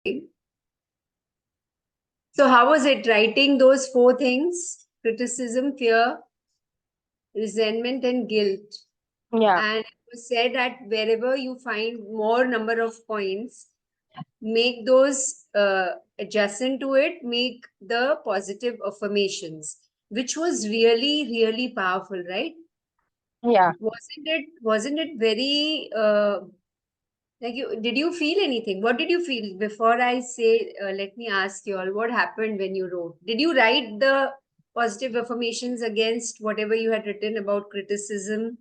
So how was it writing those four things? Criticism, fear, resentment, and guilt. Yeah. And it was said that wherever you find more number of points, make those adjacent to it, make the positive affirmations, which was really, really powerful, right? Yeah. Wasn't it very like did you feel anything? What did you feel before I say, let me ask you all, what happened when you wrote? Did you write the positive affirmations against whatever you had written about criticism?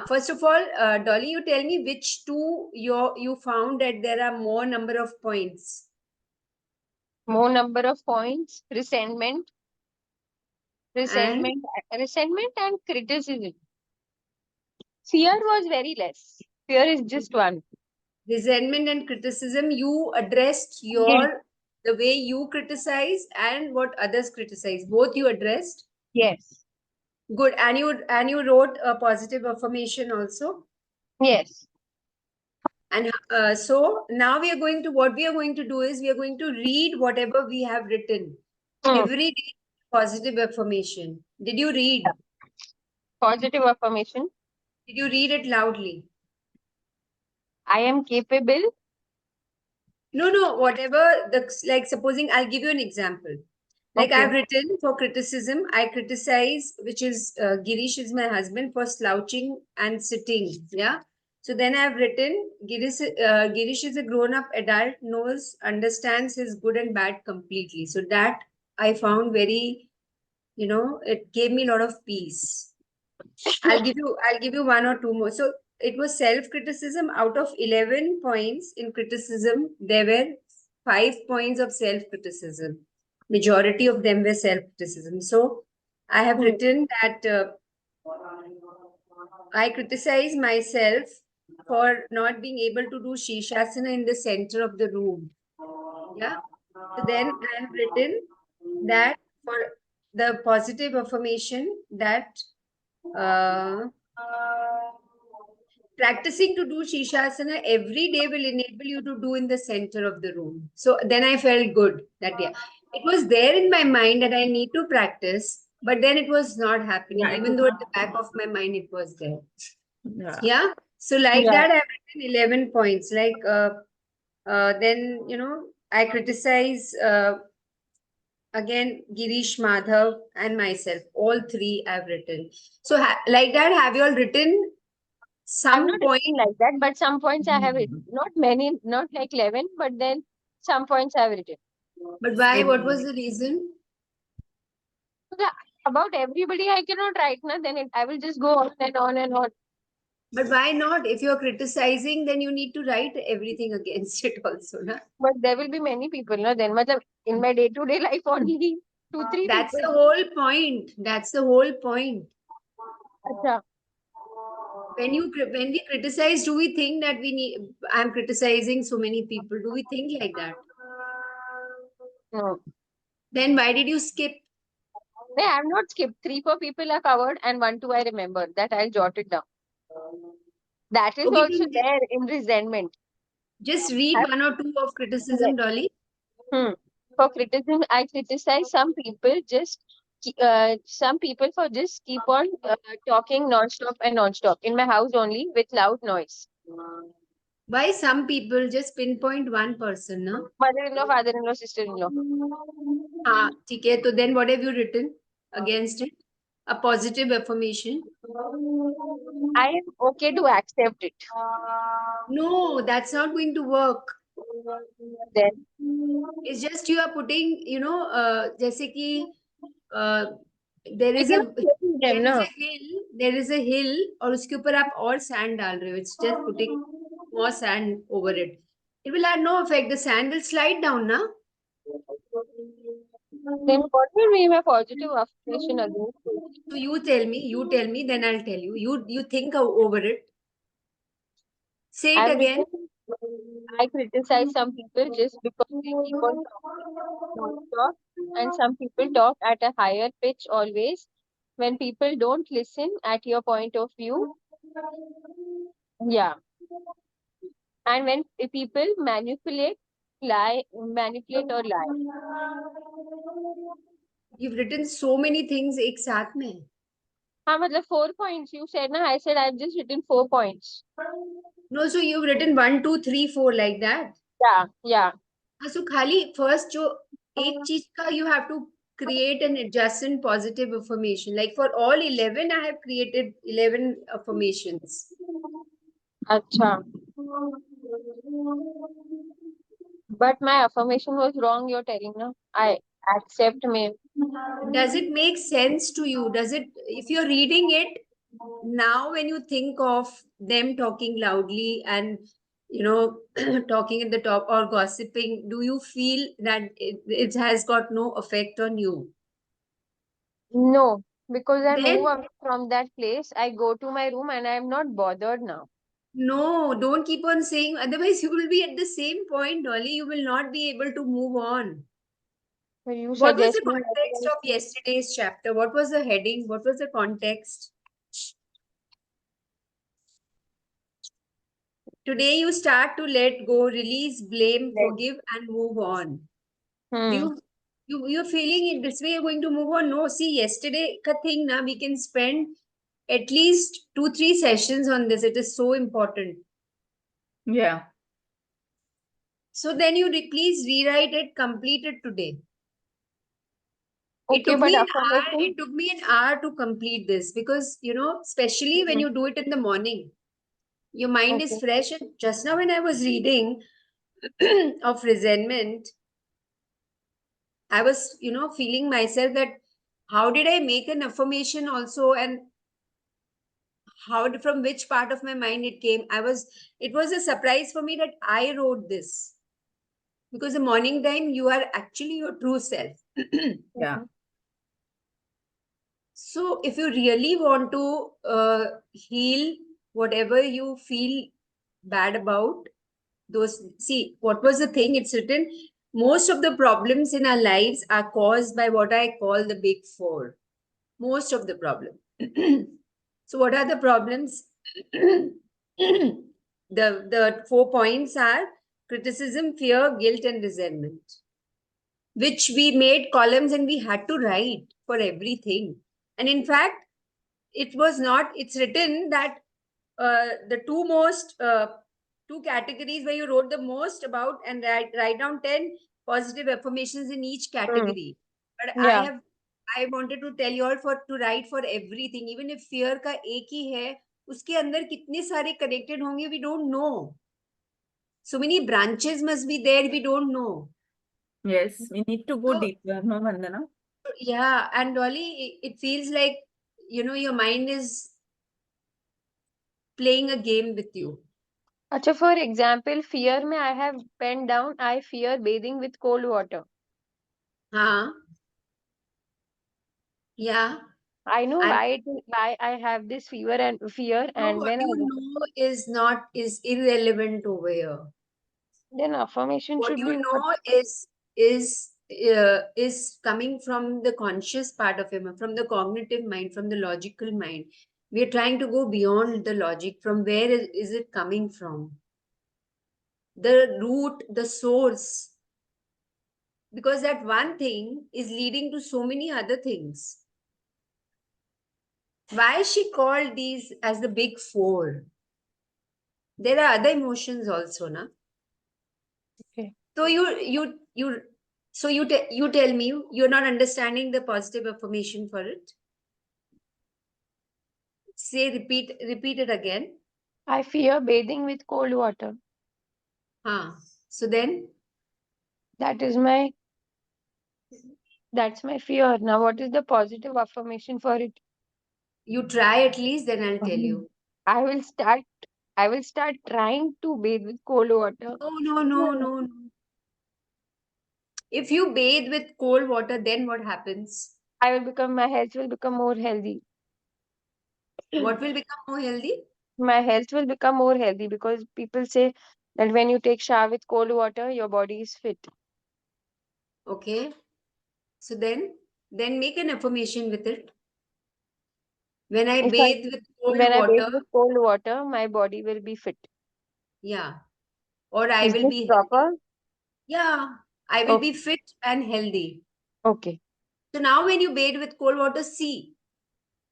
First of all, Dolly, you tell me which two you found that there are more number of points. More number of points, resentment, And resentment and criticism. Fear was very less. Fear is just one. resentment and criticism, you addressed Yes. the way you criticize and what others criticize. Both you addressed. Yes. Good. And you wrote a positive affirmation also. Yes. And so now what we are going to do is we are going to read whatever we have written Hmm. every day. Positive affirmation. Did you read? Positive affirmation. Did you read it loudly? I am capable. No. Whatever like supposing I'll give you an example. Like Okay. I've written for criticism, I criticize, which is Girish is my husband for slouching and sitting. Yeah. So then I've written Girish is a grown-up adult, knows, understands his good and bad completely. So that I found very, it gave me a lot of peace. I'll give you one or two more. So it was self-criticism. Out of 11 points in criticism, there were 5 points of self-criticism. Majority of them were self-criticism. So I have Hmm. written that I criticize myself for not being able to do Shishasana in the center of the room. Yeah. So then I have written that for the positive affirmation that uh, practicing to do Shishasana every day will enable you to do in the center of the room. So then I felt good that, yeah, it was there in my mind that I need to practice, but then it was not happening, even though at the back of my mind it was there. Yeah. Yeah. So like Yeah. that, I've written 11 points. Like, then, I criticize again Girish Madhav and myself. All three I've written. So like that, have you all written I'm not some point? written like that, but some points I have written. Not many, not like 11, but then some points I have written. But why? What was the reason? So about everybody, I cannot write now. Then I will just go on and on and on. But why not? If you're criticizing, then you need to write everything against it also, na? But there will be many people, no? Then, matlab, in my day-to-day life, only 2, 3 That's people. the whole point. That's the whole point. Acha. When we criticize, do we think that I'm criticizing so many people? Do we think like that? No. Then why did you skip? No, I have not skipped. 3, 4 people are covered, and 1, 2 I remember that I'll jot it down. That is Okay, also there in resentment. just read I've- one or two of criticism, yes. Dolly. For criticism, I criticize some people for just keep on talking non-stop and non-stop in my house only with loud noise. Why some people just pinpoint one person, no? Mother-in-law, father-in-law, sister-in-law. Okay. So then what have you written against it? A positive affirmation. I am okay to accept it. No, that's not going to work. Then, It's just you are putting, जैसे कि uh, there we is a cannot change them, no? there is a hill और उसके ऊपर आप और sand डाल रहे हो. It's just putting more sand over it. It will have no effect. The sand will slide down, na? Then what will be my positive affirmation against it? So you tell me, then I'll tell you. You think over it. Say it I've again. written, I criticize some people just because they keep on talking non-stop, and some people talk at a higher pitch always. When people don't listen at your point of view, yeah, and when people manipulate manipulate or lie. You've written so many things एक साथ में. हाँ मतलब 4 points you said ना. I said I've just written 4 points. No, so you've written 1, 2, 3, 4 like that. Yeah. हाँ, so खाली first जो एक चीज का you have to create an adjacent positive affirmation. Like for all 11, I have created 11 affirmations. अच्छा. But my affirmation was wrong, you're telling na. I accept me. Does it make sense to you? Does it, if you're reading it now, when you think of them talking loudly and talking at the top or gossiping, do you feel that it has got no effect on you? No, because I Then move away from that place. I go to my room and I'm not bothered now. no, don't keep on saying, otherwise you will be at the same point, Dolly. You will not be able to move on. So you What was the suggest me what context I of yesterday's chapter? What was the heading? What was the context? Today you start to let go, release, blame, said. forgive, and move on. Do Hmm. you're feeling it this way? You're going to move on? No, see, yesterday ka thing na, we can spend at least 2-3 sessions on this. It is so important. Yeah. So then you please rewrite it, complete it today. It Okay, took but me an hour. affirmation. It took me an hour to complete this because especially when you do it in the morning, your mind is Okay. fresh. And just now, when I was reading of resentment, I was, feeling myself that how did I make an affirmation also, and from which part of my mind it came. It was a surprise for me that I wrote this because the morning time you are actually your true self. Yeah. So if you really want to heal whatever you feel bad about, see, what was the thing? It's written, most of the problems in our lives are caused by what I call the big four. Most of the problem. So what are the problems? The 4 points are criticism, fear, guilt, and resentment, which we made columns and we had to write for everything. And in fact, it's written that the two categories where you wrote the most about, and write down 10 positive affirmations in each category. But Yeah. I wanted to tell you all to write for everything, even if fear का एक ही है, उसके अंदर कितने सारे connected होंगे, we don't know. So many branches must be there, we don't know. Yes, we need to go So, deeper, no, Vandana? yeah, and Dolly, it feels like, your mind is playing a game with you. Acha, for example, fear mein I have penned down, I fear bathing with cold water. Huh? Yeah. I know And why I have this fear, and what when you know is irrelevant over here. then affirmation What should you be what? know is coming from the conscious part of him, from the cognitive mind, from the logical mind. We are trying to go beyond the logic. From where is it coming from? The root, the source. Because that one thing is leading to so many other things. Why she called these as the big four? There are other emotions also, na? Okay. So you tell me you're not understanding the positive affirmation for it. Say repeat it again. I fear bathing with cold water. So then That is that's my fear. Now, what is the positive affirmation for it? you try at least, then I'll tell you. I will start. I will start trying to bathe with cold water. No. If you bathe with cold water, then what happens? My health will become more healthy. What will become more healthy? My health will become more healthy because people say that when you take shower with cold water, your body is fit. Okay. So then make an affirmation with it. When I If bathe with when cold I bathe water, with cold water, my body will be fit. yeah, or I Is will this be healthy. proper? Yeah, I will Okay. be fit and healthy. Okay. So now when you bathe with cold water, see,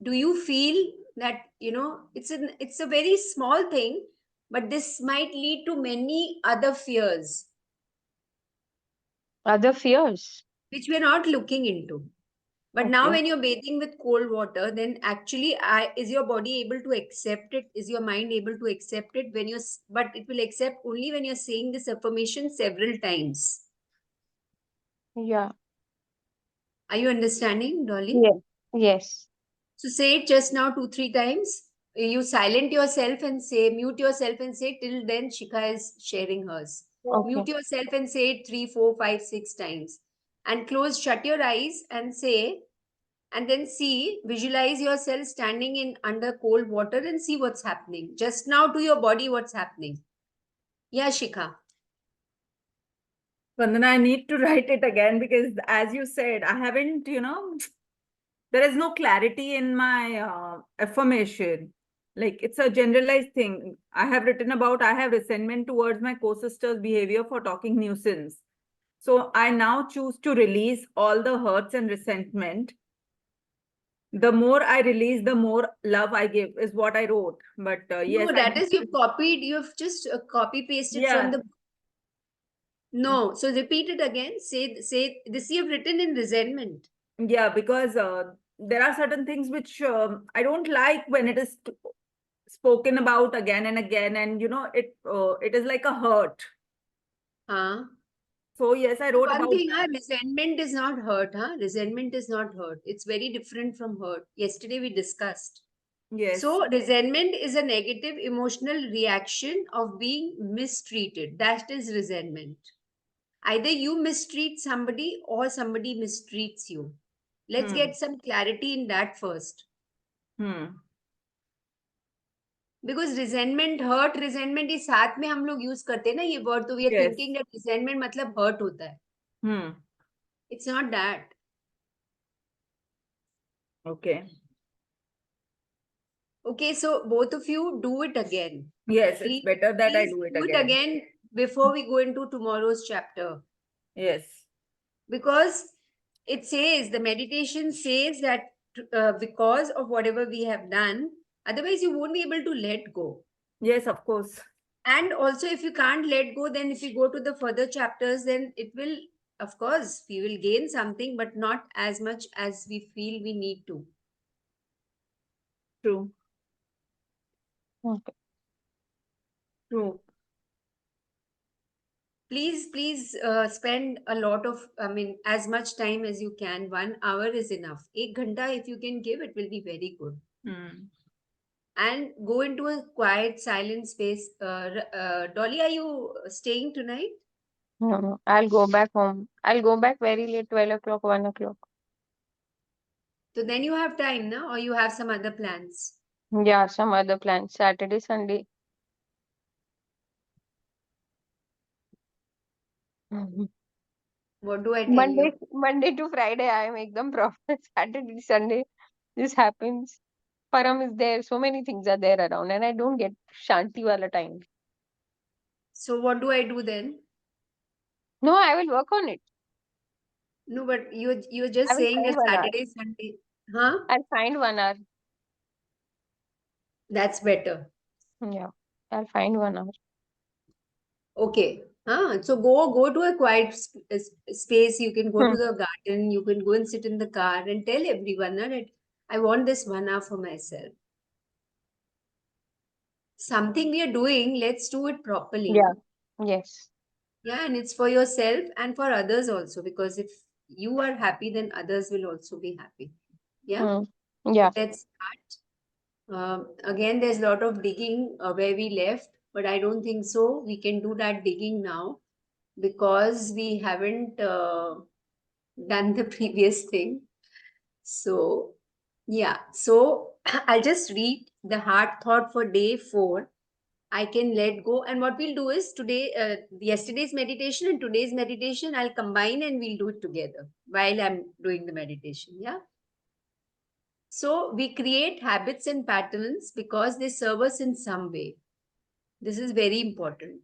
do you feel that, it's a very small thing, but this might lead to many other fears, Other fears. which we're not looking into. But now Okay. when you're bathing with cold water, then actually is your body able to accept it? Is your mind able to accept it when but it will accept only when you're saying this affirmation several times. Yeah. Are you understanding, Dolly? Yes. Yes. So say it just now 2, 3 times. You silent yourself and say, mute yourself and say, till then Shikha is sharing hers. Okay. Mute yourself and say it 3, 4, 5, 6 times. And shut your eyes and say, and then see, visualize yourself standing in under cold water and see what's happening. Just now to your body, what's happening. Yeah, Shikha. Vandana, I need to write it again because, as you said, I haven't, there is no clarity in my affirmation. Like, it's a generalized thing. I have written about I have resentment towards my co-sister's behavior for talking nuisance. So I now choose to release all the hurts and resentment. The more I release, the more love I give, is what I wrote. But yes, No, I that need is to, you've copied, you've just copy pasted from yeah, the. No, so repeat it again. Say this you've written in resentment. yeah, because there are certain things which I don't like when it is spoken about again and again, and it is like a hurt. Huh? So yes, I So wrote one about thing, that. resentment is not hurt, huh? Resentment is not hurt. It's very different from hurt. Yesterday we discussed. Yes. So resentment is a negative emotional reaction of being mistreated. That is resentment. Either you mistreat somebody or somebody mistreats you. Let's Hmm. get some clarity in that first. Hmm. Because resentment, hurt, resentment is साथ में हम लोग use करते हैं ना ये word, तो we are Yes. thinking that resentment मतलब hurt होता है. Hmm. It's not that. Okay. Okay, so both of you do it again. Yes, it's Please, better that I please do it do it again. again before we go into tomorrow's chapter. Yes. Because it says, the meditation says that because of whatever we have done, otherwise you won't be able to let go. Yes, of course. And also, if you can't let go, then if you go to the further chapters, then it will, of course, we will gain something, but not as much as we feel we need to. True. Okay. True. Please spend a lot of, I mean, as much time as you can. 1 hour is enough. 1 ghanta, if you can give, it will be very good. Hmm. And go into a quiet, silent space. Dolly, are you staying tonight? No, no. I'll go back home. I'll go back very late, 12 o'clock, 1 o'clock. So then you have time, no? Or you have some other plans? Yeah, some other plans. Saturday, Sunday. Mhm. What do I tell you? Monday to Friday, I make them proper. Saturday, Sunday, this happens. Param is there. So many things are there around, and I don't get Shanti wala time. So what do I do then? No, I will work on it. No, but you're I just will saying find that 1 hour. Saturday, Sunday. Huh? I'll find 1 hour. That's better. Yeah, I'll find 1 hour. Okay. So go to a quiet space. You can go Hmm. to the garden. You can go and sit in the car and tell everyone that I want this 1 hour for myself. Something we are doing, let's do it properly. Yeah. No? Yes. Yeah, and it's for yourself and for others also, because if you are happy, then others will also be happy. Yeah. Hmm. So Yeah. let's start. Again, there's a lot of digging where we left, but I don't think so. We can do that digging now because we haven't done the previous thing. So, yeah. So, I'll just read the heart thought for day 4. I can let go. And what we'll do is today, yesterday's meditation and today's meditation, I'll combine and we'll do it together while I'm doing the meditation. Yeah. So we create habits and patterns because they serve us in some way. This is very important.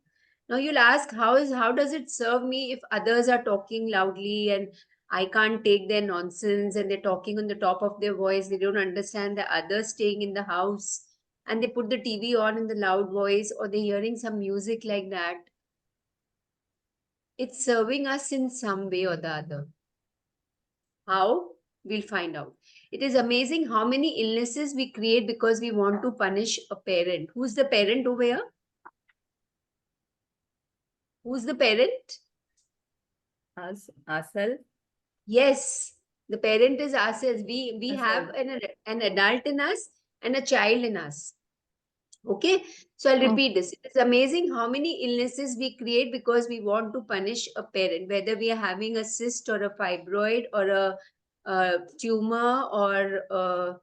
Now you'll ask, how does it serve me if others are talking loudly and I can't take their nonsense and they're talking on the top of their voice, they don't understand the others staying in the house and they put the TV on in the loud voice or they're hearing some music like that. It's serving us in some way or the other. How? We'll find out. It is amazing how many illnesses we create because we want to punish a parent. Who's the parent over here? Who's the parent? Us, ourselves. Yes, the parent is ourselves. We have Ourselves. an adult in us and a child in us. Okay, so I'll Mm. repeat this. It's amazing how many illnesses we create because we want to punish a parent, whether we are having a cyst or a fibroid or a tumor or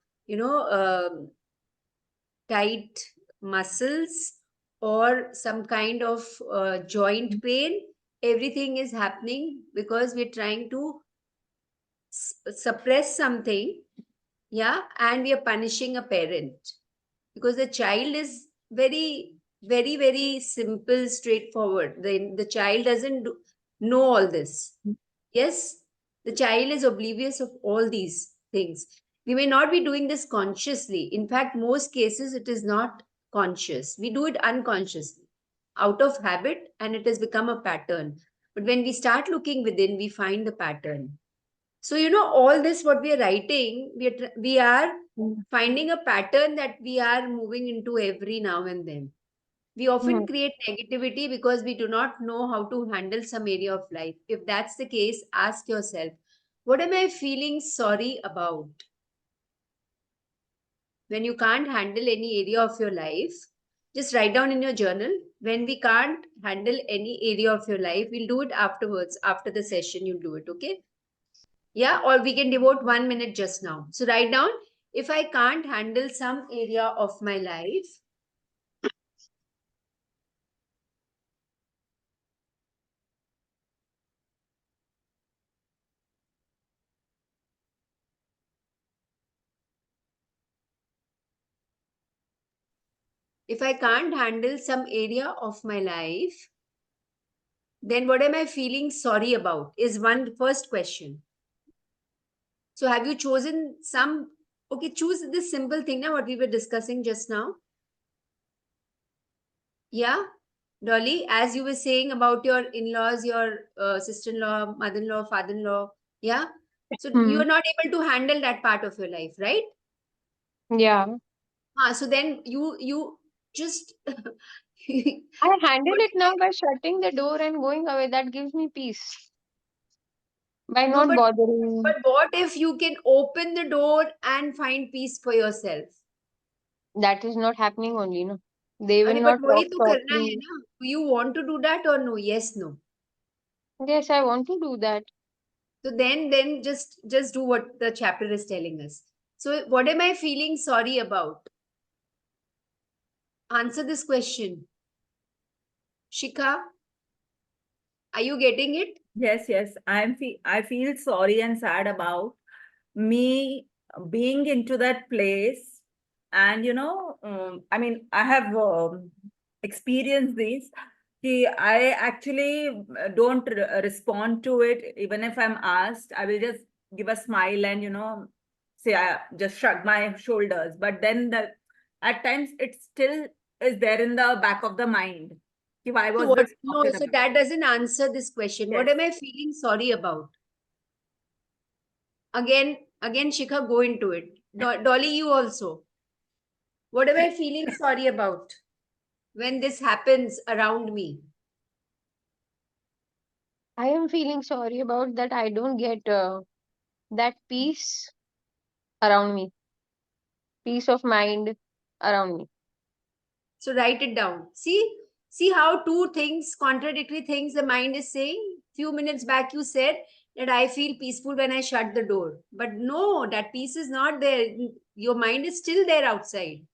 tight muscles or some kind of joint pain. Everything is happening because we're trying to suppress something, yeah, and we are punishing a parent because the child is very simple, straightforward. The child doesn't know all this. Yes, the child is oblivious of all these things. We may not be doing this consciously. In fact, most cases it is not conscious. We do it unconsciously, out of habit, and it has become a pattern. But when we start looking within, we find the pattern. So, all this what we are writing, we are Mm. finding a pattern that we are moving into every now and then. We often Mm. create negativity because we do not know how to handle some area of life. If that's the case, ask yourself, what am I feeling sorry about? When you can't handle any area of your life, just write down in your journal. When we can't handle any area of your life, we'll do it afterwards. After the session, you'll do it, okay? Yeah, or we can devote 1 minute just now. So write down, if I can't handle some area of my life, if I can't handle some area of my life, then what am I feeling sorry about? Is one first question. So have you chosen some? Okay, choose this simple thing now, what we were discussing just now. Yeah, Dolly, as you were saying about your in-laws, your sister-in-law, mother-in-law, father-in-law. Yeah. So you Mm. are not able to handle that part of your life, right? Yeah. So then you just I handle what it now by shutting the door and going away. That gives me peace. By no, not bothering. but what if you can open the door and find peace for yourself? That is not happening only, no. They will अरे but not वही talk तो करना है softly. ना. Do you want to do that or no? Yes, no. Yes, I want to do that. So then just do what the chapter is telling us. So what am I feeling sorry about? Answer this question. Shikha, are you getting it? Yes. I feel sorry and sad about me being into that place. And I mean, I have experienced this. I actually don't respond to it. Even if I'm asked, I will just give a smile and say, I just shrug my shoulders. But then at times it still is there in the back of the mind. Why So was what? this No, spoken so about? that doesn't answer this question. What Yes. am I feeling sorry about? Again, Shikha, go into it. Dolly, you also. What am I feeling sorry about when this happens around me? I am feeling sorry about that. I don't get that peace around me, peace of mind around me. So write it down. See how two things, contradictory things the mind is saying. Few minutes back you said that I feel peaceful when I shut the door. But no, that peace is not there. Your mind is still there outside.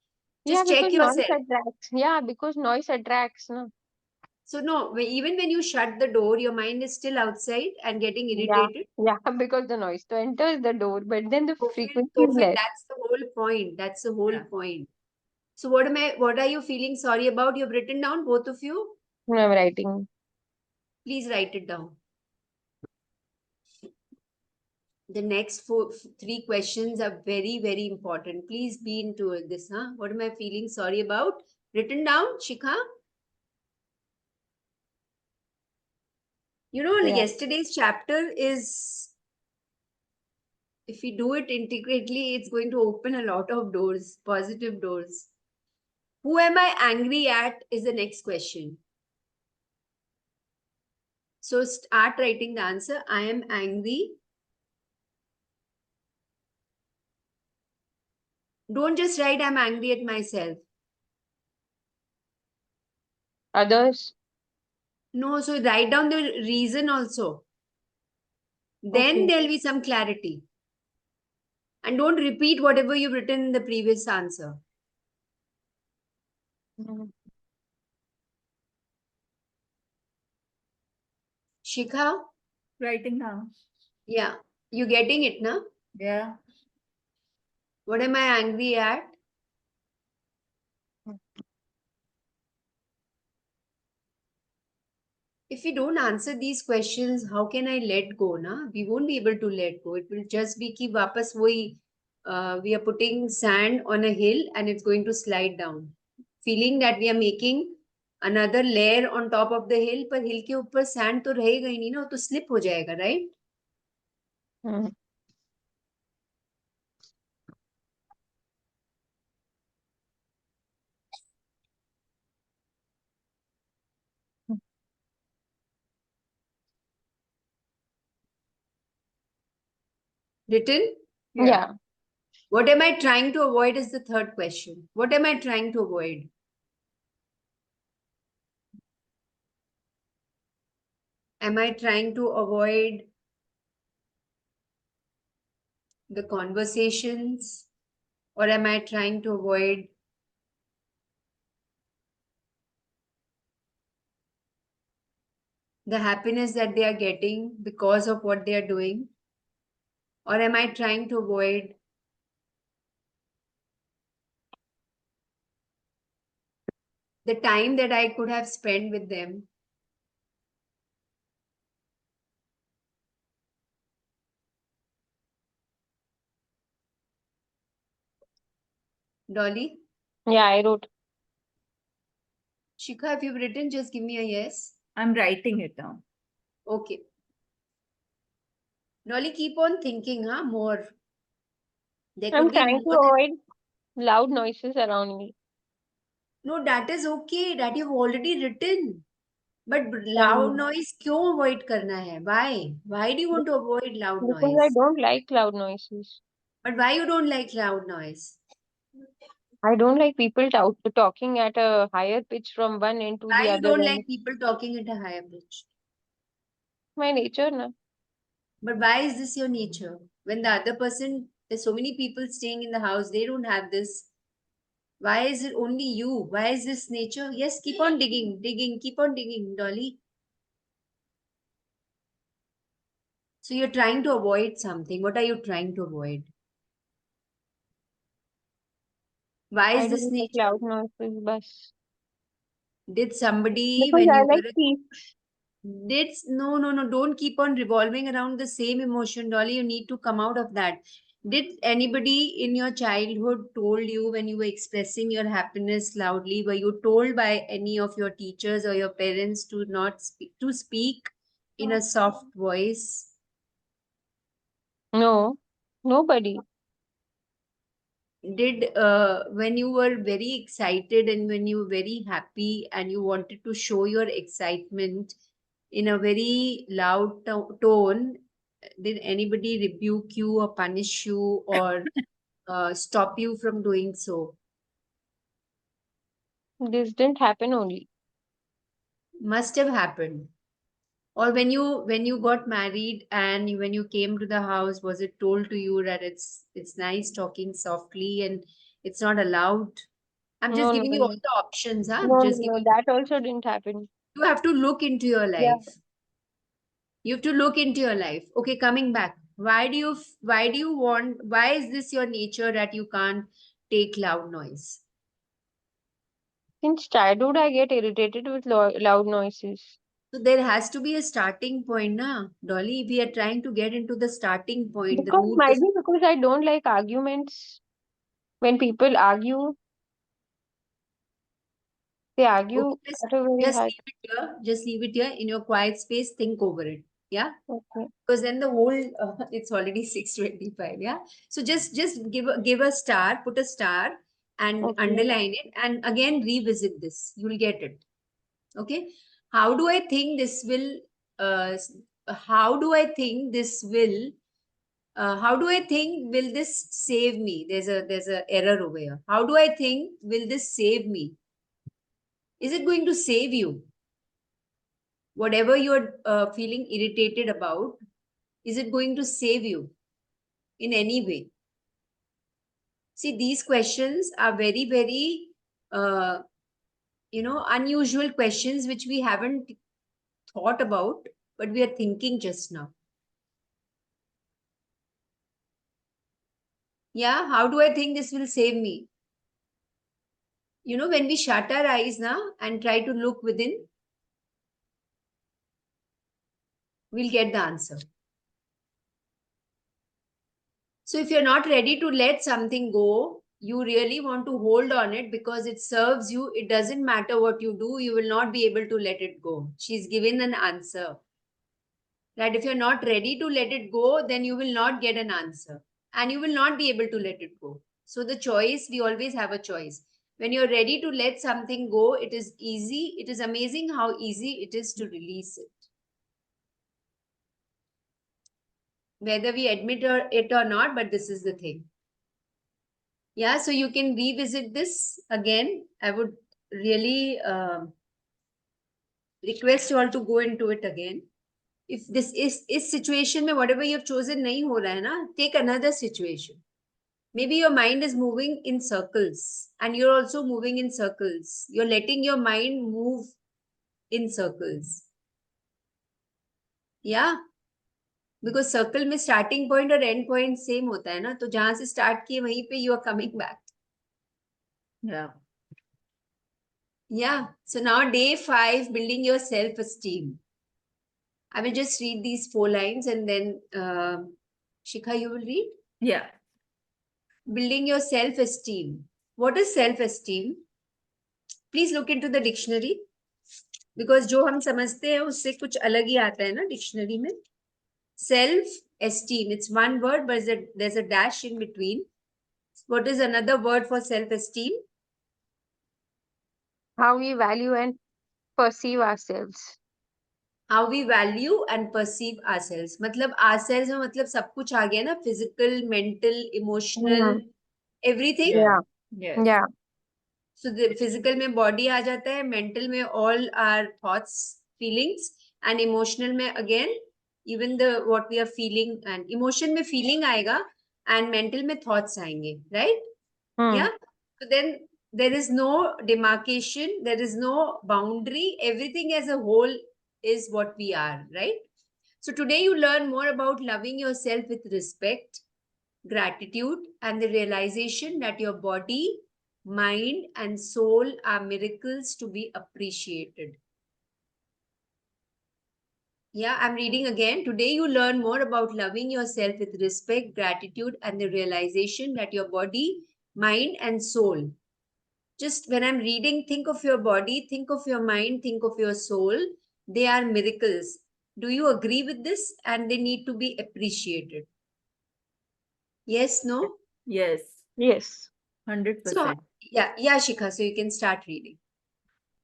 Yeah, Just check because noise yourself. attracts. Yeah, because noise attracts. No. So no, even when you shut the door, your mind is still outside and getting Yeah, irritated. yeah, because the noise so enters the door, but then the Perfect, frequency is perfect. less. That's the whole point. That's the whole Yeah. point. So what are you feeling sorry about? You've written down, both of you? I'm writing. Please write it down. The next three questions are very, very important. Please be into this, huh? What am I feeling sorry about? Written down, Shikha? You know, Yeah. yesterday's chapter is, if we do it intricately, it's going to open a lot of doors, positive doors. Who am I angry at is the next question. So start writing the answer. I am angry. Don't just write, I'm angry at myself. Others. No, so write down the reason also. Then Okay. there'll be some clarity. And don't repeat whatever you've written in the previous answer. Mhm. Shikha? Writing now. Yeah. You getting it, na? Yeah. What am I angry at? If we don't answer these questions, how can I let go, na? We won't be able to let go. It will just be ki wapas wohi, we are putting sand on a hill and it's going to slide down. Feeling that we are making another layer on top of the hill, पर hill के ऊपर sand तो रहेगा ही नहीं ना, वो तो slip हो जाएगा, right? Mhm. Written? Yeah. What am I trying to avoid is the third question. What am I trying to avoid? Am I trying to avoid the conversations? Or am I trying to avoid the happiness that they are getting because of what they are doing? Or am I trying to avoid the time that I could have spent with them? Dolly? Yeah, I wrote. Shikha, if you've written, just give me a yes. I'm writing it down. Okay. Dolly, keep on thinking, huh? More. There I'm could be trying more to than. avoid loud noises around me. No, that is okay. That you've already written. But loud Um, noise क्यों avoid करना है? Why? Why do you want to avoid loud because I noise? don't like loud noises. But why you don't like loud noise? I don't like people talking at a higher pitch from one end to the Why you other don't end. like people talking at a higher pitch? My nature, na. But why is this your nature? When the other person, there's so many people staying in the house, they don't have this. Why is it only you? Why is this nature? Yes, keep on digging, digging, keep on digging, Dolly. So you're trying to avoid something. What are you trying to avoid? Why I is this don't like nature? loud noises, bus. Did somebody, Because when I you were like peace. no, don't keep on revolving around the same emotion, Dolly. You need to come out of that. Did anybody in your childhood told you when you were expressing your happiness loudly? Were you told by any of your teachers or your parents to not speak in a soft voice? No, nobody. Did when you were very excited and when you were very happy and you wanted to show your excitement in a very loud tone, did anybody rebuke you or punish you or stop you from doing so? This didn't happen only. Must have happened. Or when you got married and when you came to the house, was it told to you that it's nice talking softly and it's not allowed? I'm just No, no, giving you all no. the options, huh? I'm No, no, just no. giving. That also didn't happen. You have to look into your Yeah. life. You have to look into your life. Okay, coming back. Why is this your nature that you can't take loud noise? Since childhood, I get irritated with loud noises. So there has to be a starting point, na, Dolly. We are trying to get into the starting point, the Because root. might be because I don't like arguments. When people argue, they Okay, argue at a very just high. leave it here. Just leave it here in your quiet space. Think over it. Yeah. Okay. Because then the whole it's already 6:25. Yeah. So just give a star, put a star and Okay. underline it, and again revisit this. You'll get it. Okay. How do I think this will? How do I think this will? How do I think will this save me? There's a error over here. How do I think will this save me? Is it going to save you? Whatever you're feeling irritated about, is it going to save you in any way? See, these questions are very, very, unusual questions which we haven't thought about, but we are thinking just now. Yeah, how do I think this will save me? When we shut our eyes now and try to look within, we'll get the answer. So if you're not ready to let something go, you really want to hold on it because it serves you. It doesn't matter what you do, you will not be able to let it go. She's given an answer. That if you're not ready to let it go, then you will not get an answer and you will not be able to let it go. So the choice, we always have a choice. When you're ready to let something go, it is easy. It is amazing how easy it is to release it. Whether we admit it or not, but this is the thing. Yeah, so you can revisit this again. I would really request you all to go into it again. If this is situation mein whatever you have chosen nahi ho raha hai na, take another situation. Maybe your mind is moving in circles and you're also moving in circles. You're letting your mind move in circles. Yeah. Because circle में starting point और end point same होता है ना, तो जहां से start किए वहीं पे you are coming back. Yeah. Yeah. So now day 5, building your self-esteem. I will just read these 4 lines and then Shikha, you will read. Yeah. Building your self-esteem. What is self-esteem? Please look into the dictionary. Because जो हम समझते हैं उससे कुछ अलग ही आता है ना डिक्शनरी में. Self-esteem. It's one word, but there's a dash in between. What is another word for self-esteem? How we value and perceive ourselves. How we value and perceive ourselves. मतलब ourselves में मतलब सब कुछ आ गया ना, physical, mental, emotional, everything. Yeah. Yes. Yeah. So the physical में body आ जाता है, mental में all our thoughts, feelings, and emotional में again even the what we are feeling, and emotion में feeling आएगा and mental में thoughts आएंगे, right? Yeah. So then there is no demarcation, there is no boundary. Everything as a whole is what we are, right? So today you learn more about loving yourself with respect, gratitude, and the realization that your body, mind, and soul are miracles to be appreciated. Yeah, I'm reading again. Today you learn more about loving yourself with respect, gratitude, and the realization that your body, mind, and soul. Just when I'm reading, think of your body, think of your mind, think of your soul. They are miracles. Do you agree with this? And they need to be appreciated. Yes, no? Yes. Yes. 100%. Yeah, Shikha. So you can start reading.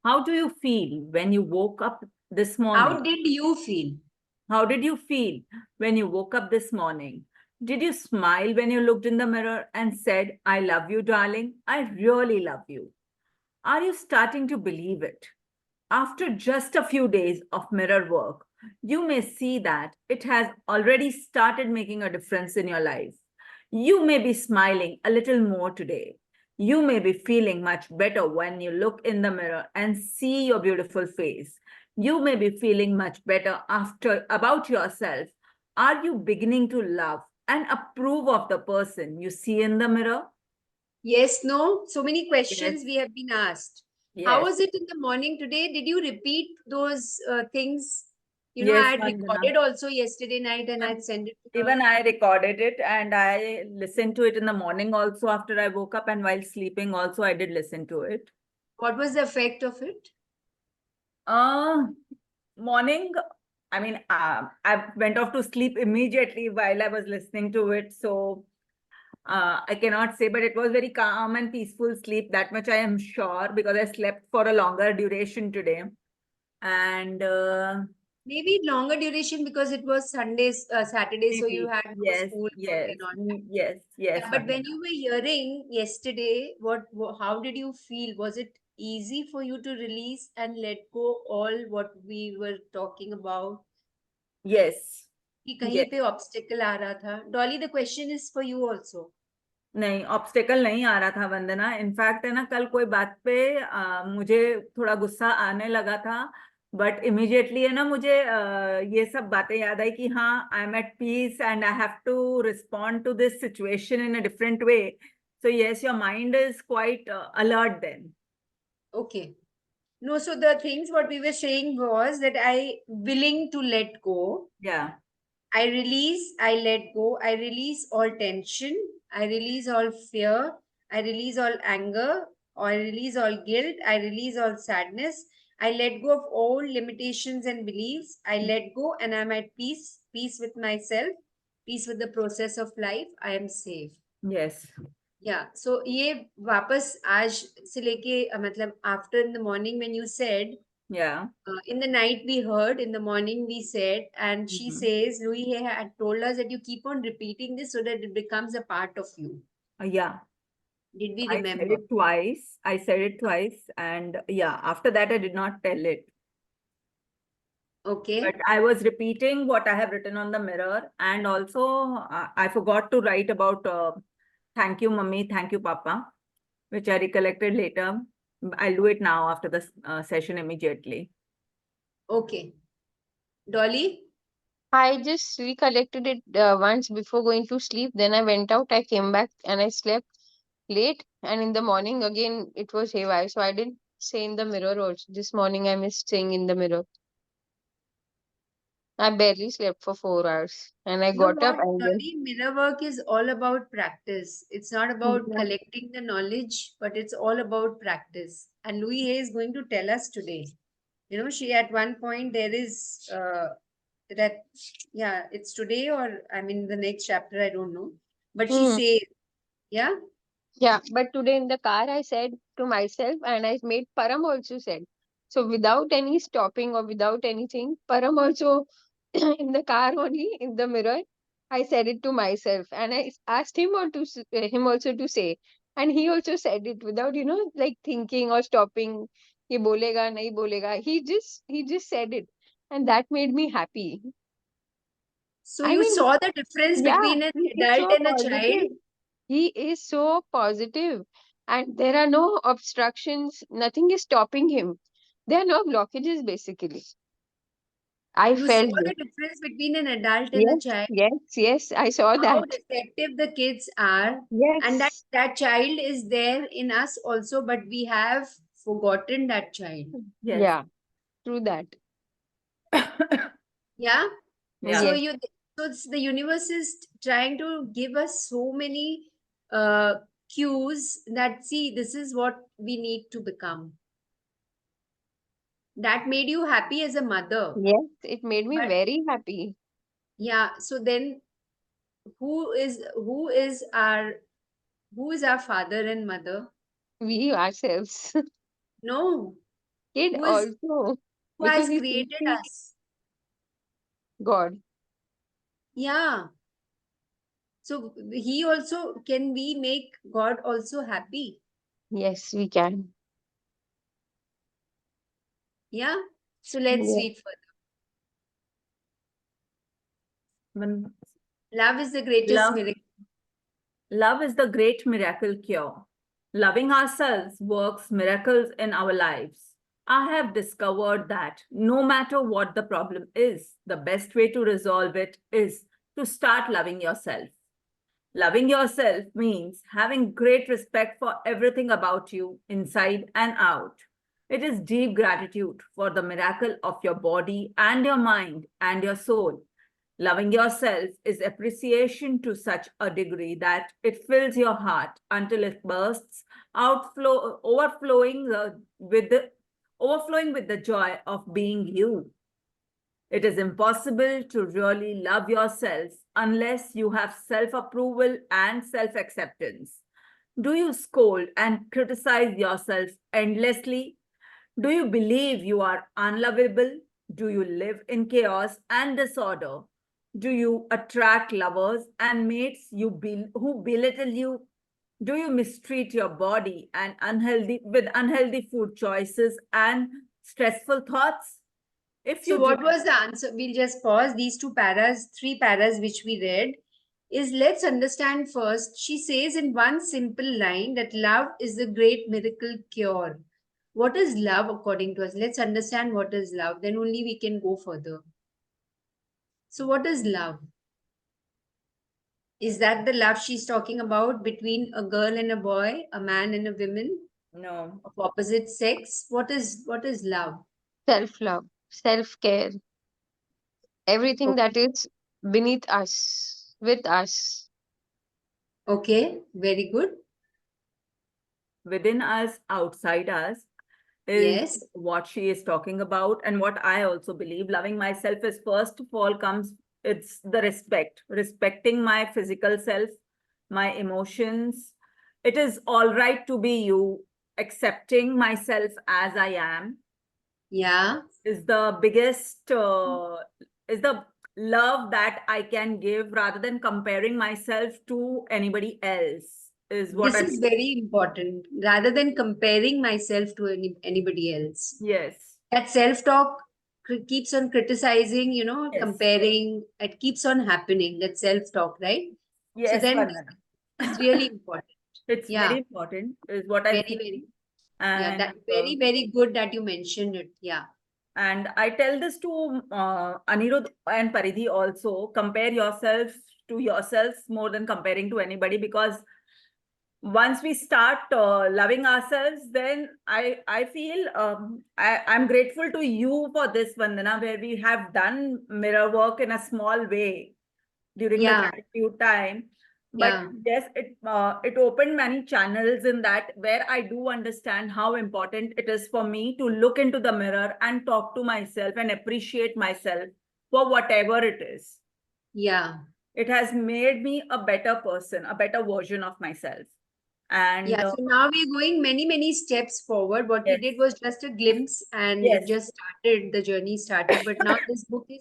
How do you feel when you woke up this How morning? did you feel? How did you feel when you woke up this morning? Did you smile when you looked in the mirror and said, I love you, darling? I really love you. Are you starting to believe it? After just a few days of mirror work, you may see that it has already started making a difference in your life. You may be smiling a little more today. You may be feeling much better when you look in the mirror and see your beautiful face. You may be feeling much better after about yourself. Are you beginning to love and approve of the person you see in the mirror? Yes, no? So many Yes. questions we have been asked. How Yes. was it in the morning today? Did you repeat those things? I Yes, had Vandana. recorded also yesterday night and Even- I'd sent it to her. Even I recorded it and I listened to it in the morning also after I woke up, and while sleeping also I did listen to it. What was the effect of it? Uh, Morning, I mean, I went off to sleep immediately while I was listening to it. So I cannot say, but it was very calm and peaceful sleep. That much I am sure, because I slept for a longer duration today. And Maybe longer duration because it was Saturday, so you maybe, had no yes, school work yes, and all that. yes, yes, Yeah, but when Vandana. you were hearing yesterday, how did you feel? Was it easy for you to release and let go all what we were talking about? Yes, कि कहीं yes. पे obstacle आ रहा था? Dolly, the question is for you also. नहीं, obstacle नहीं आ रहा था वंदना। In fact है ना, कल कोई बात पे मुझे थोड़ा गुस्सा आने लगा था, बट इमिजिएटली है ना मुझे ये सब बातें याद आई कि हाँ, I am at peace and I have to respond to this situation in a different way. So yes, your mind is quite alert then. Okay. No, so the things what we were saying was that I willing to let go. Yeah. I release, I let go, I release all tension, I release all fear, I release all anger, or I release all guilt, I release all sadness, I let go of all limitations and beliefs, I let go and I'm at peace, peace with myself, peace with the process of life, I am safe. Yes. Yeah, so ये वापस आज से लेके मतलब after in the morning when you said Yeah. in the night we heard, in the morning we said, and she Mhm. says, Louis had told us that you keep on repeating this so that it becomes a part of you. Yeah. Did we I said remember? it twice. I said it twice, and yeah, after that I did not tell it. Okay. But I was repeating what I have written on the mirror, and also I forgot to write about thank you, mummy, thank you, papa, which I recollected later. I'll do it now after the session immediately. Okay. Dolly? I just recollected it once before going to sleep. Then I went out, I came back and I slept late. And in the morning again, it was haywire. So I didn't say in the mirror also. This morning I missed saying in the mirror. I barely slept for 4 hours and I You know got up what, and then. Dolly? Mirror work is all about practice. It's not about Yeah. collecting the knowledge, but it's all about practice. And Louis Hay is going to tell us today. She at one point there is that, yeah, it's today or I mean the next chapter, I don't know. But she Hmm. says, yeah, Yeah, but today in the car, I said to myself, and I made Param also said. So without any stopping or without anything, Param also in the car only in the mirror, I said it to myself, and I asked him or to him also to say, and he also said it without like thinking or stopping. ये बोलेगा नहीं बोलेगा. He just said it, and that made me happy. so I you mean, saw the difference yeah, between an he is adult so and a child. positive. He is so positive, and there are no obstructions, nothing is stopping him. There are no blockages, basically. I You saw felt the this. difference between an adult and a Yes, child, yes, yes, I saw how that. receptive the kids are, and that Yes, that child is there in us also, but we have forgotten that child. Yes. yeah, true that. Yeah. Yeah. So Yes, the universe is trying to give us so many cues that see this is what we need to become. That made you happy as a mother. yes, it made me But very happy. yeah, so then who is who is our who is our father and mother? We ourselves, No, kid who is also, who because has he thinks created he's us? God. Yeah. So he also, can we make God also happy? Yes, we can. Yeah. So let's Yeah. read further. When Love is the greatest love miracle. Love is the great miracle cure. Loving ourselves works miracles in our lives. I have discovered that no matter what the problem is, the best way to resolve it is to start loving yourself. Loving yourself means having great respect for everything about you, inside and out. It is deep gratitude for the miracle of your body and your mind and your soul. Loving yourself is appreciation to such a degree that it fills your heart until it bursts, overflowing with the joy of being you. It is impossible to really love yourself unless you have self approval and self acceptance. Do you scold and criticize yourself endlessly? Do you believe you are unlovable? Do you live in chaos and disorder? Do you attract lovers and mates who belittle you? Do you mistreat your body and unhealthy food choices and stressful thoughts? If So you what deny was the answer? We'll just pause these three paras which we read. Is let's understand first. She says in one simple line that love is the great miracle cure. What is love according to us? Let's understand what is love. Then only we can go further. So, what is love? Is that the love she's talking about between a girl and a boy, a man and a woman no, of opposite sex? What is love? Self-love, self-care, everything okay. that is beneath us, with us. Okay, very good. Within us, outside us, is Yes. what she is talking about, and what I also believe. Loving myself is first of all comes, it's the respecting my physical self, my emotions. It is all right to be you. Accepting myself as I am Yeah. is the biggest is the love that I can give, rather than comparing myself to anybody else, is what This I is very important. Rather than comparing myself to anybody else, yes, that self-talk keeps on criticizing, yes, comparing. It keeps on happening. That self-talk, right? So yes, then Vandana. this is really important. It's Yeah. very important, is what I Very, feel. very. Yeah. And That very, very good that you mentioned it. Yeah. I tell this to Anirudh and Paridhi also. Compare yourself to yourselves more than comparing to anybody, because once we start loving ourselves, then I feel I'm grateful to you for this, Vandana, where we have done mirror work in a small way during the Yeah. gratitude time. But Yeah. yes, it opened many channels in that, where I do understand how important it is for me to look into the mirror and talk to myself and appreciate myself for whatever it is. Yeah. It has made me a better person, a better version of myself. And Yeah, so now we're going many, many steps forward. What we yes, did was just a glimpse and it yes, just started, the journey started. But now this book is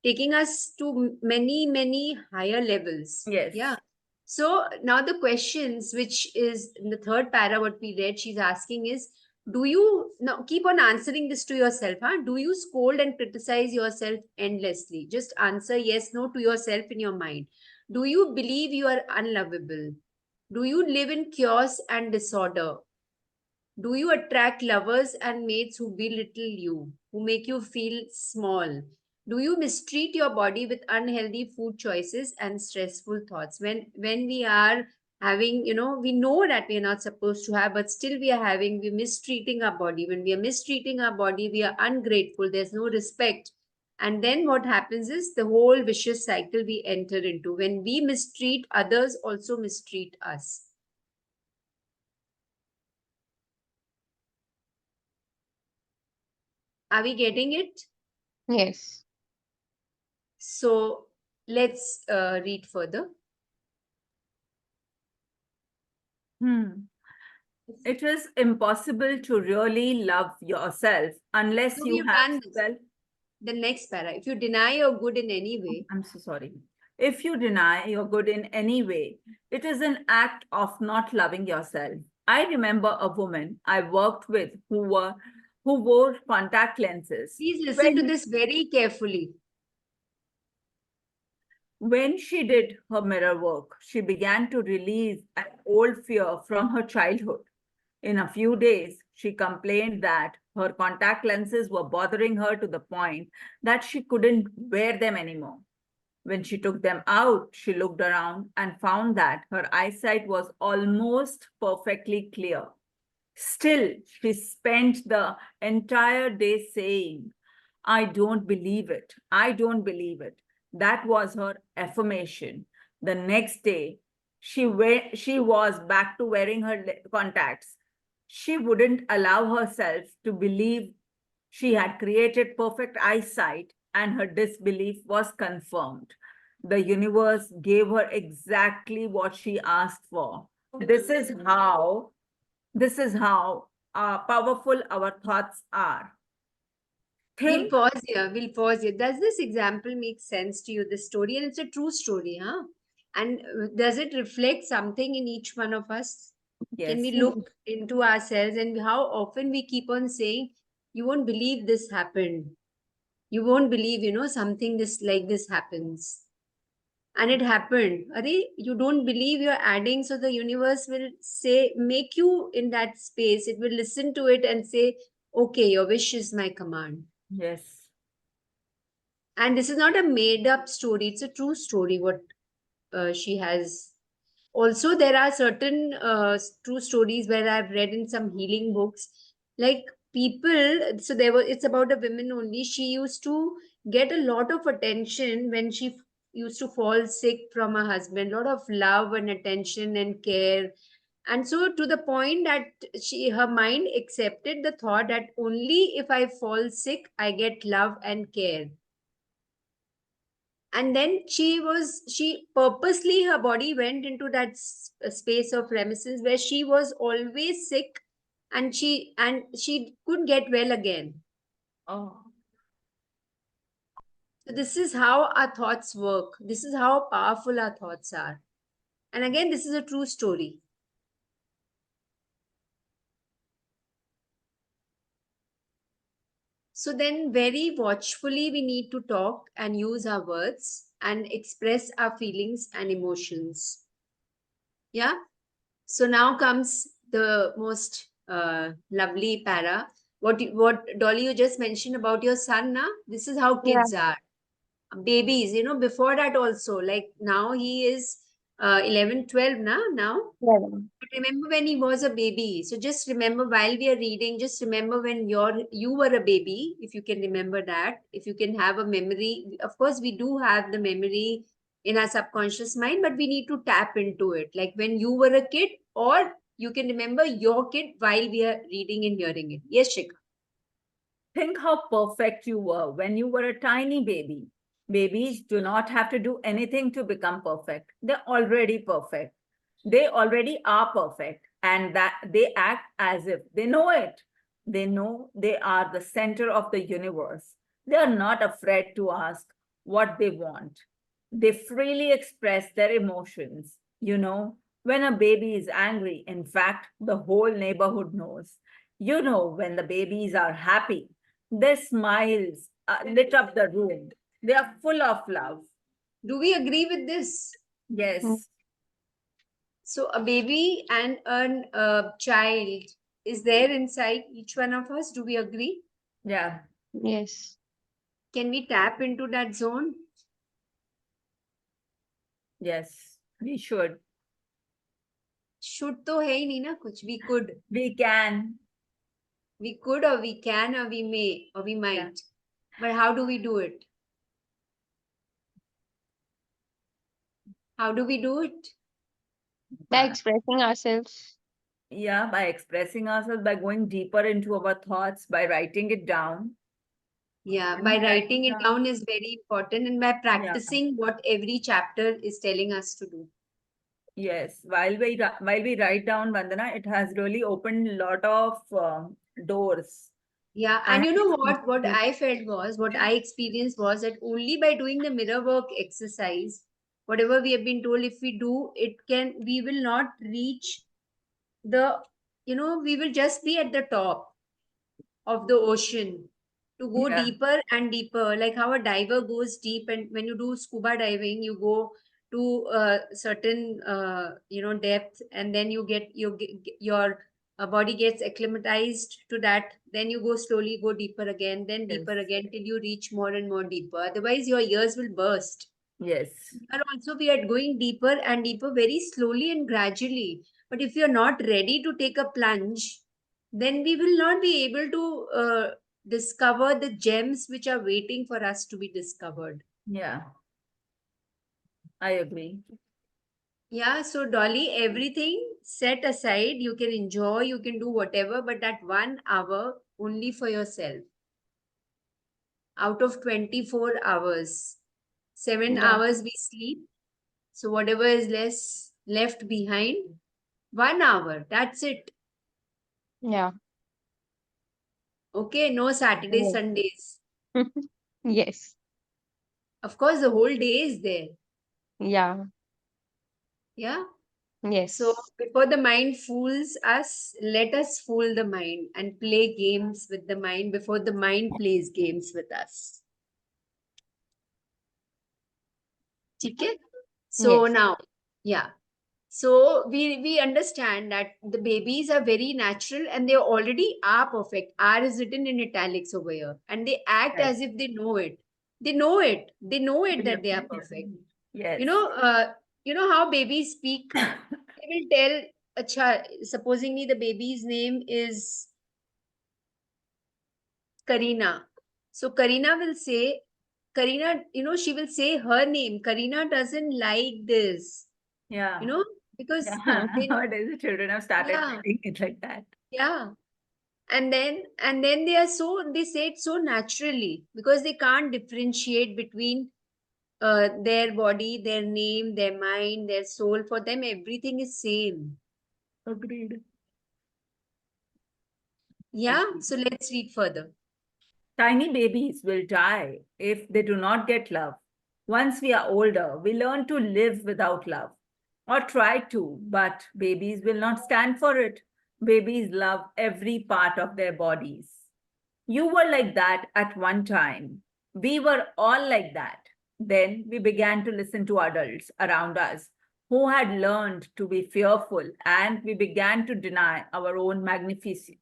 taking us to many, many higher levels. Yeah. yes. So now the questions, which is in the third para, what we read, she's asking is, do you now keep on answering this to yourself? Huh? Do you scold and criticize yourself endlessly? Just answer yes, no to yourself in your mind. Do you believe you are unlovable? Do you live in chaos and disorder? Do you attract lovers and mates who belittle you, who make you feel small? Do you mistreat your body with unhealthy food choices and stressful thoughts? When we are having, we know that we are not supposed to have, but still we're mistreating our body. When we are mistreating our body, we are ungrateful. There's no respect. And then what happens is the whole vicious cycle we enter into. When we mistreat others, also mistreat us. Are we getting it? Yes. So let's read further. Hmm. It is impossible to really love yourself unless So you we've have done this. self. The next para. If you deny your good in any way, I'm so sorry. If you deny your good in any way, it is an act of not loving yourself. I remember a woman I worked with who wore contact lenses. please listen to When this very carefully. when she did her mirror work, she began to release an old fear from her childhood. In a few days, she complained that her contact lenses were bothering her to the point that she couldn't wear them anymore. When she took them out, she looked around and found that her eyesight was almost perfectly clear. Still, she spent the entire day saying, I don't believe it. I don't believe it. That was her affirmation. The next day, she was back to wearing her contacts. She wouldn't allow herself to believe she had created perfect eyesight, and her disbelief was confirmed. The universe gave her exactly what she asked for. This is how powerful our thoughts are. We'll Think, pause here. We'll pause here. Does this example make sense to you, this story? And it's a true story, huh? And does it reflect something in each one of us? Can we yes, look into ourselves and how often we keep on saying, you won't believe this happened. You won't believe, something this like this happens. And it happened. Are you don't believe you're adding, so the universe will say, make you in that space. It will listen to it and say, okay, your wish is my command. yes, And this is not a made up story, it's a true story what she has. Also, there are certain true stories where I've read in some healing books, like people. So there was, it's about a woman only. She used to get a lot of attention when she used to fall sick from her husband, a lot of love and attention and care. And so to the point that her mind accepted the thought that only if I fall sick I get love and care. And then she purposely, her body went into that space of reminiscence where she was always sick, and she couldn't get well again. oh, So this is how our thoughts work, this is how powerful our thoughts are. And again, this is a true story. So then very watchfully we need to talk and use our words and express our feelings and emotions. Yeah. So now comes the most lovely para. What Dolly, you just mentioned about your son, na? This is how Yeah. kids are. Babies, before that also, like now he is 11, 12 now. Yeah. But remember when he was a baby. So just remember while we are reading, just remember when you were a baby, if you can remember that, if you can have a memory. Of course, we do have the memory in our subconscious mind, but we need to tap into it. Like when you were a kid, or you can remember your kid while we are reading and hearing it. Yes, Shikha. think how perfect you were when you were a tiny baby. Babies do not have to do anything to become perfect. They're already perfect. They already are perfect, and that they act as if they know it. They know they are the center of the universe. They are not afraid to ask what they want. They freely express their emotions. When a baby is angry, in fact, the whole neighborhood knows. When the babies are happy, their smiles lit up the room. They are full of love. Do we agree with this? Mm. Yes, So a baby and a child is there inside each one of us. Do we agree? yeah, Yes. Can we tap into that zone? yes, we should. Should तो है ही नहीं ना कुछ. We could. We can. We could, or we can, or we may, or we Yeah. might. But how do we do it? How do we do it? By By, expressing ourselves. yeah, by expressing ourselves, by going deeper into our thoughts, by writing it down. Yeah, And by by writing it down is very important, and by yeah, practicing what every chapter is telling us to do. yes. While we write down, Vandana, it has really opened a lot of doors. Yeah, and And you know what? What I felt was, what I experienced was that only by doing the mirror work exercise, whatever we have been told, if we do, we will not reach the, we will just be at the top of the ocean. To go yeah, deeper and deeper, like how a diver goes deep, and when you do scuba diving you go to a certain depth, and then your body gets acclimatized to that, then you go slowly, go deeper again, then yes, deeper again, till you reach more and more deeper, otherwise your ears will burst. yes, And also we are going deeper and deeper very slowly and gradually, but if you're not ready to take a plunge, then we will not be able to discover the gems which are waiting for us to be discovered. Yeah, I agree. Yeah, so Dolly, everything set aside, you can enjoy, you can do whatever, but that 1 hour only for yourself. Out of 24 hours, 7 Yeah. hours we sleep. So whatever is less left behind, 1 hour, that's it. Yeah. Okay, no Saturdays, Yes. Sundays. Yes. Of course, the whole day is there. Yeah. Yeah. So Yes. before the mind fools us, let us fool the mind and play games with the mind before the mind plays games with us. Okay? So Yes. now, yeah. So we understand that the babies are very natural and they already are perfect. R is written in italics over here, and they act Yes. as if they know it. They know it. They know it that they are perfect. Yes. You know, how babies speak. They will tell a child. Supposingly, the baby's name is Karina. So Karina will say, Karina. She will say her name. Karina doesn't like this. Yeah. Because Yeah. they, Nowadays, the children have started yeah, treating it like that. yeah. And then they say it so naturally because they can't differentiate between their body, their name, their mind, their soul. For them everything is same. Agreed. Yeah, Agreed. so let's read further. Tiny babies will die if they do not get love. Once we are older, we learn to live without love or try to, but babies will not stand for it. Babies love every part of their bodies. You were like that at one time. We were all like that. Then we began to listen to adults around us who had learned to be fearful, and we began to deny our own magnificence.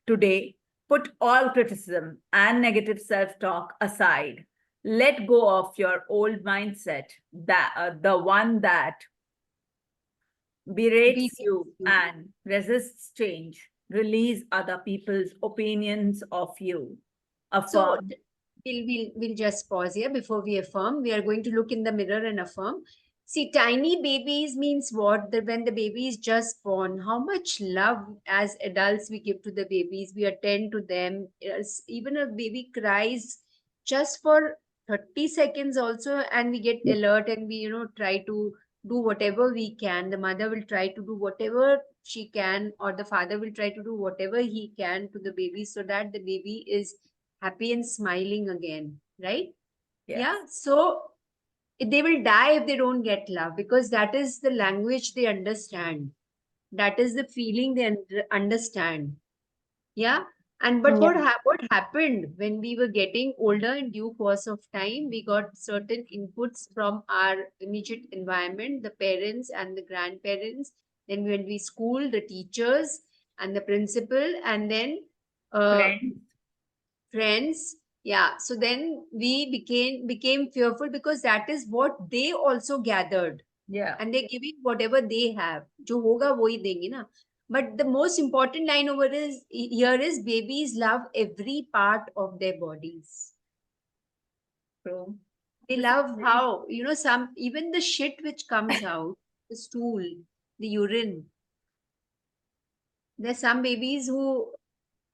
Today, put all criticism and negative self talk aside. Let go of your old mindset, the one that Be berates you and resists change. Release other people's opinions of you. So Affirm. we'll just pause here before we affirm. We are going to look in the mirror and affirm. See, tiny babies means what? That when the baby is just born, how much love as adults we give to the babies. We attend to them. Even a baby cries just for 30 seconds also, and we get alert and we try to do whatever we can. The mother will try to do whatever she can, or the father will try to do whatever he can to the baby so that the baby is happy and smiling again, right? Yes. Yeah. So they will die if they don't get love because that is the language they understand. That is the feeling they understand. Yeah. And but Yeah. what happened when we were getting older in due course of time, we got certain inputs from our immediate environment, the parents and the grandparents. Then when we school, the teachers and the principal, and then uh, Friends. friends. Yeah, so then we became fearful because that is what they also gathered, Yeah. and they're giving whatever they have. जो होगा वही देंगे ना. But the most important line over is here is babies love every part of their bodies. True. They This is love very how some, even the shit which comes out, the stool, the urine. There's some babies who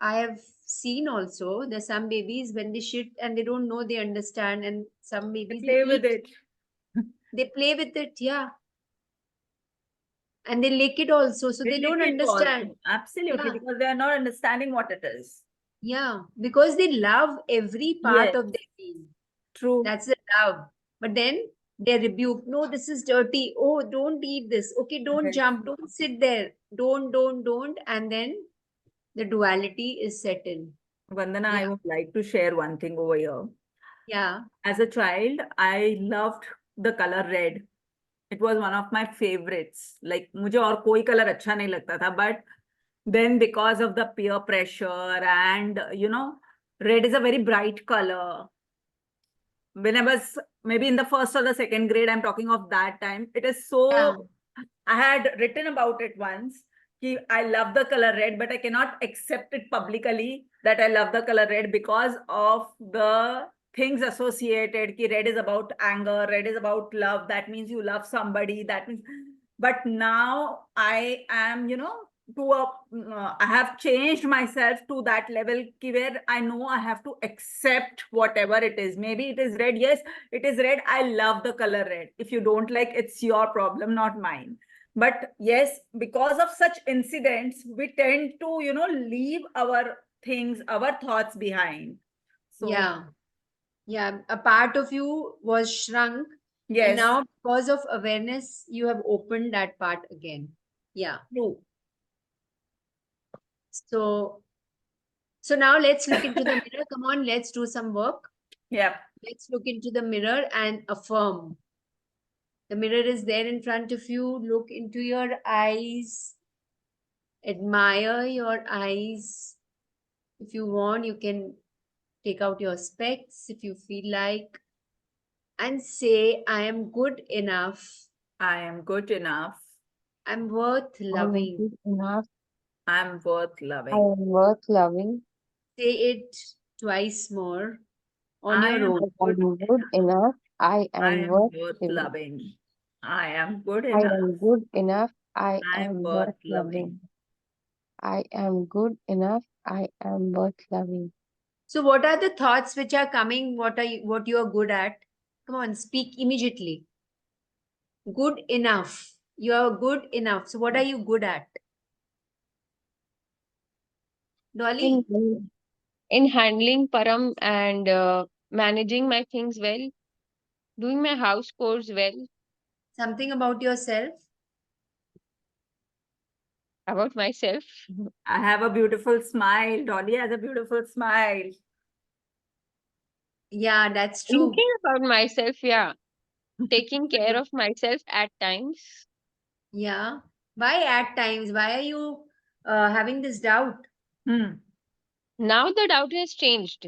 I have seen also. There's some babies when they shit and they don't know, they understand, and some they babies they play with eat, it. they play with it, yeah, and they lick it also, so They they lick don't it understand. also. Absolutely, Yeah, because they are not understanding what it is. yeah, because they love every part Yes. of their being. True. That's the love. But then they rebuke. No, this is dirty. Oh, don't eat this. Okay, don't Yes. jump. Don't sit there. Don't. And then the duality is set in. Vandana, I Yeah, would like to share one thing over here. yeah. As a child, I loved the color red. It was one of my favorites. Like, मुझे और कोई color अच्छा नहीं लगता था, but then because of the peer pressure and red is a very bright color. When I was maybe in the first or the second grade, I'm talking of that time. It is Yeah. so, I had written about it once I love the color red, but I cannot accept it publicly that I love the color red because of the things associated. Ki red is about anger, red is about love. That means you love somebody. That means, but now I am, I have changed myself to that level ki where I know I have to accept whatever it is. Maybe it is red. Yes, it is red. I love the color red. If you don't like, it's your problem, not mine. But yes, because of such incidents, we tend to, leave our things, our thoughts behind. So, yeah, a part of you was shrunk, and yes, now because of awareness you have opened that part again. Yeah. true. So now let's look into the mirror. Come on, let's do some work. Yeah. Let's look into the mirror and affirm. The mirror is there in front of you. Look into your eyes. Admire your eyes. If you want, you can take out your specs if you feel like, and say, I am good enough. I am good enough. I'm worth I am loving. good enough. I'm worth I loving. am worth loving. Say it twice more on I your am own. I am good enough. I I am am worth worth living. loving. I am good I enough. am good enough. I I am am worth worth loving. loving. I am good enough. I am worth loving. So what are the thoughts which are coming? What you are good at? Come on, speak immediately. Good enough. You are good enough. So what are you good at? Dolly? In handling Param and managing my things well, doing my house chores well, Something about yourself? about myself. I have a beautiful smile. Dolly has a beautiful smile. Yeah, that's true. Thinking about myself, yeah. Taking care of myself at times. Yeah. Why at times? Why are you having this doubt? Hmm. Now the doubt has changed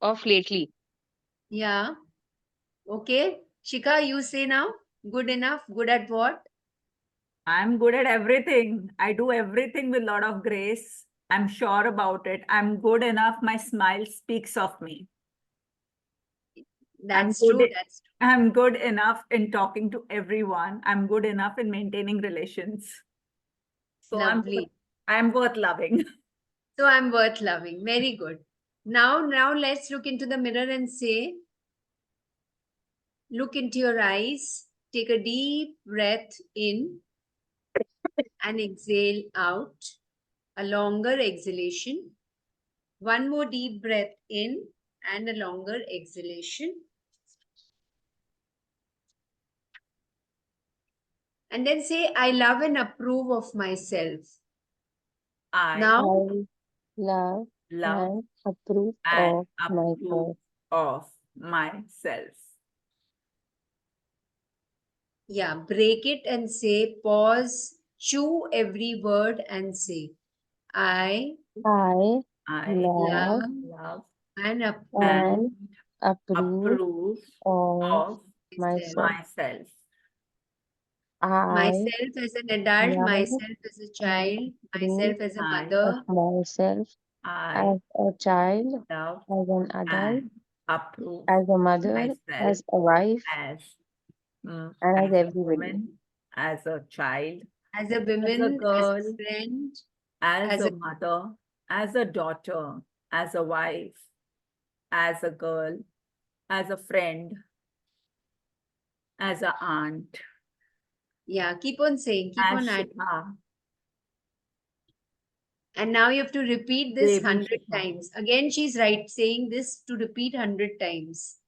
of lately. Yeah. Okay. Shika, you say now. Good enough. Good at what? I'm good at everything. I do everything with a lot of grace. I'm sure about it. I'm good enough. My smile speaks of me. I'm That's good. true. That's true. I'm good enough in talking to everyone. I'm good enough in maintaining relations. So Lovely. I'm worth loving. So I'm worth loving. Very good. Now let's look into the mirror and say, look into your eyes. Take a deep breath in and exhale out. A longer exhalation. One more deep breath in and a longer exhalation. And then say, I love and approve of myself. I Now, I love love and approve and of approve myself. of myself. yeah, break it and say, pause, chew every word and say, I I I love love love and approve and and approve approve of of myself. myself. myself. I Myself as an adult, love myself as a and child, approve myself as a I mother, of myself I as a child, love as an adult, and approve as a mother, myself as a wife, as and as as a everybody. woman, as a child, as a as a woman, as girl, a friend, as as a a mother, as a daughter, as a wife, as a girl, as a friend, as a aunt, yeah, keep on saying, keep as on adding. Shikha, And now you have to repeat this baby 100 Shikha. times. Again, she's right, saying this to repeat 100 times.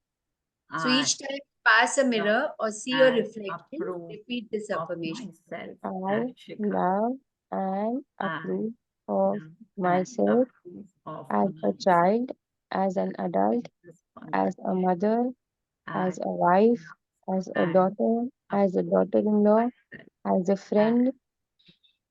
So I each time pass a mirror or see your and reflection, approve repeat this of affirmation. myself I as Shikha. love and I approve of love and myself approve of as a myself. child, as an adult, as a mother, I as a wife, as a and daughter, as a daughter-in-law, myself. as a friend,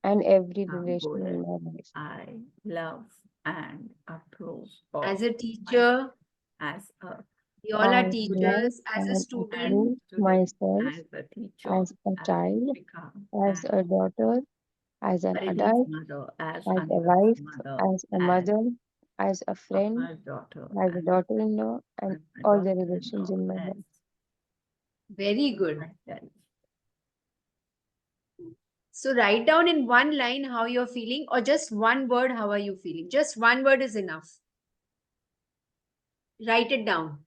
and every relation Good. in my life. I love and approve of As a myself teacher, as a we all I are love teachers. As a and student, approve student, myself as a teacher, as a as child, Shikha, as a daughter, as an Pariti's adult, mother, as as a Anurag's wife, mother, as a as mother, as a friend, my daughter, as a daughter-in-law, and as my all the daughter-in-law, relations in my as life. Very good. myself. So write down in one line how you're feeling, or just one word, how are you feeling? Just one word is enough. Write it down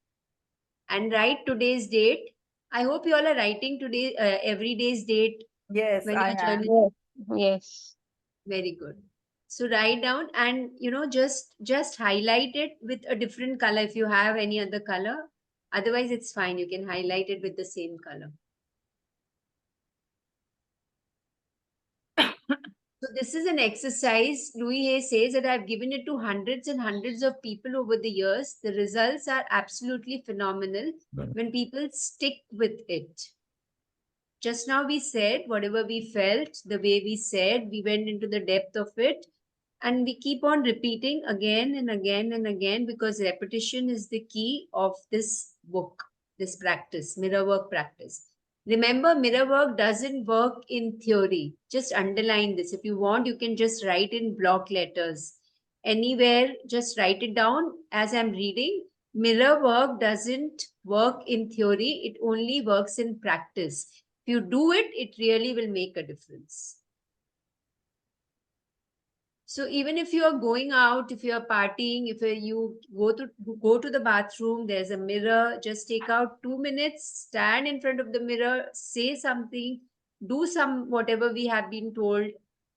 and write today's date. I hope you all are writing today, every day's date Yes, when I you're am. journaling. Yes, yes. Very good. So write down and just highlight it with a different color if you have any other color. Otherwise, it's fine. You can highlight it with the same color. So this is an exercise. Louis Hay says that I've given it to hundreds and hundreds of people over the years. The results are absolutely phenomenal when people stick with it. Just now we said whatever we felt, the way we said, we went into the depth of it. And we keep on repeating again and again and again because repetition is the key of this book, this practice, mirror work practice. Remember, mirror work doesn't work in theory. Just underline this. If you want, you can just write in block letters. Anywhere, just write it down as I'm reading. Mirror work doesn't work in theory, it only works in practice. If you do it, it really will make a difference. So even if you are going out, if you are partying, if you go to the bathroom, there's a mirror, just take out 2 minutes, stand in front of the mirror, say something, do some whatever we have been told.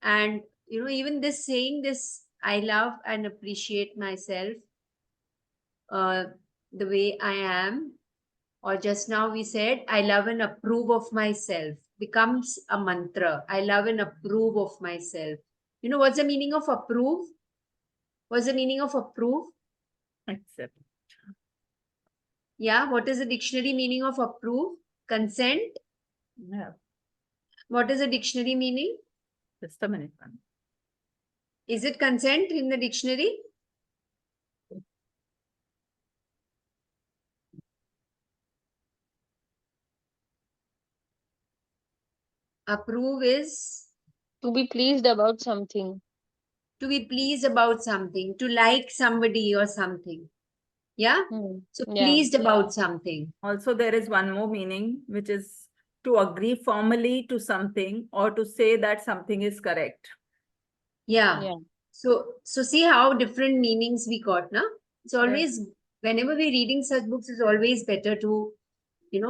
And even this saying this, I love and appreciate myself uh, the way I am. Or just now we said, I love and approve of myself, becomes a mantra. I love and approve of myself. You know what's the meaning of approve? What's the meaning of approve? Accept. Yeah, what is the dictionary meaning of approve? Consent. Yeah, What is the dictionary meaning? just a minute, ma'am. Is it consent in the dictionary? Approve is To be pleased about something. to be pleased about something, to like somebody or something. Yeah? So Yeah. pleased about something. Also, there is one more meaning, which is to agree formally to something or to say that something is correct. Yeah. Yeah. So see how different meanings we got, na? It's always, whenever we're reading such books, it's always better to,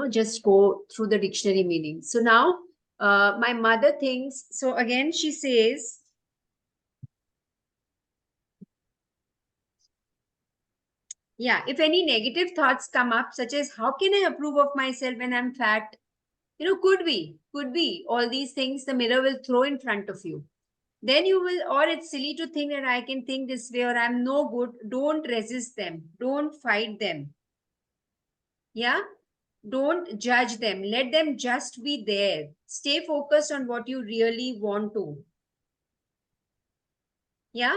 just go through the dictionary meaning. So now, my mother thinks, so again, she says, yeah, if any negative thoughts come up, such as, how can I approve of myself when I'm fat? Could be all these things the mirror will throw in front of you. Then you will, or it's silly to think that I can think this way or I'm no good. Don't resist them. Don't fight them. Yeah. Don't judge them. Let them just be there. Stay focused on what you really want to. Yeah.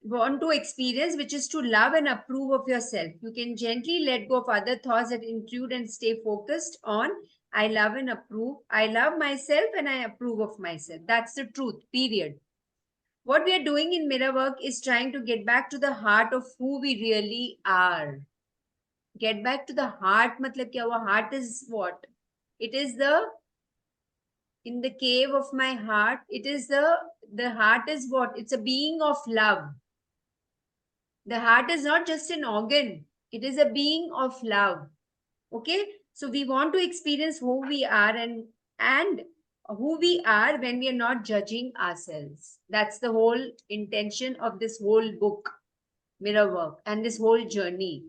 Want to experience, which is to love and approve of yourself. You can gently let go of other thoughts that intrude and stay focused on I love and approve. I love myself and I approve of myself. That's the truth, period. What we are doing in mirror work is trying to get back to the heart of who we really are. Get back to the heart, matlab kya hua? Heart is what? It is in the cave of my heart. It is the heart is what? It's a being of love. The heart is not just an organ, it is a being of love. Okay, so we want to experience who we are and who we are when we are not judging ourselves. That's the whole intention of this whole book, mirror work, and this whole journey.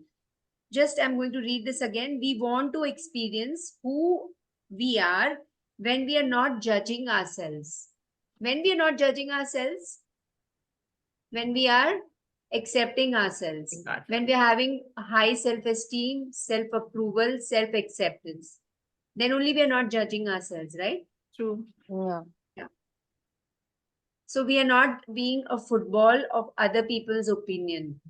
Just I'm going to read this again. We want to experience who we are when we are not judging ourselves. When we are not judging ourselves, when we are accepting ourselves, when we are having high self-esteem, self-approval, self-acceptance, then only we are not judging ourselves, right? True. Yeah. Yeah. So we are not being a football of other people's opinion.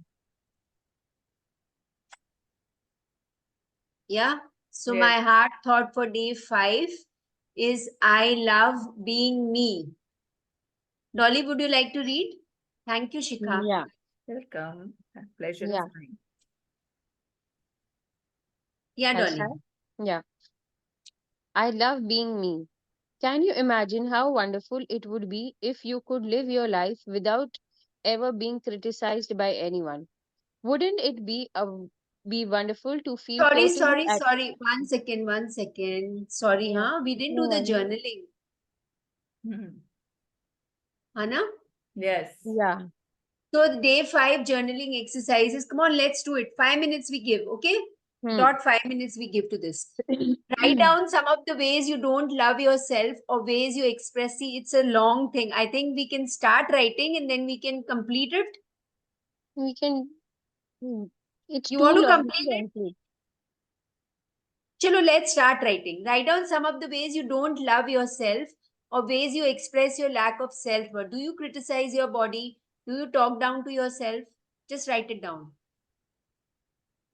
Yeah. So Yes. my heart thought for day 5 is I love being me. Dolly, would you like to read? Thank you, Shikha. Yeah, Welcome. Pleasure is yeah. mine. Yeah, I'll Dolly. start. Yeah. I love being me. Can you imagine how wonderful it would be if you could live your life without ever being criticized by anyone? Wouldn't it be wonderful to feel Sorry, totally sorry, at sorry. 1 second, 1 second. Sorry, yeah, huh? We didn't no do the worries. journaling. Mhm. Hana? Yes. Yeah. So the day 5 journaling exercises. Come on, let's do it. 5 minutes we give, okay? Hmm. Dot 5 minutes we give to this. Write down some of the ways you don't love yourself or ways you express. See, it's a long thing. I think we can start writing and then we can complete it. We can. Hmm. It's You too want to long complete to it? complete. Chalo, let's start writing. Write down some of the ways you don't love yourself or ways you express your lack of self worth. Do you criticize your body? Do you talk down to yourself? Just write it down.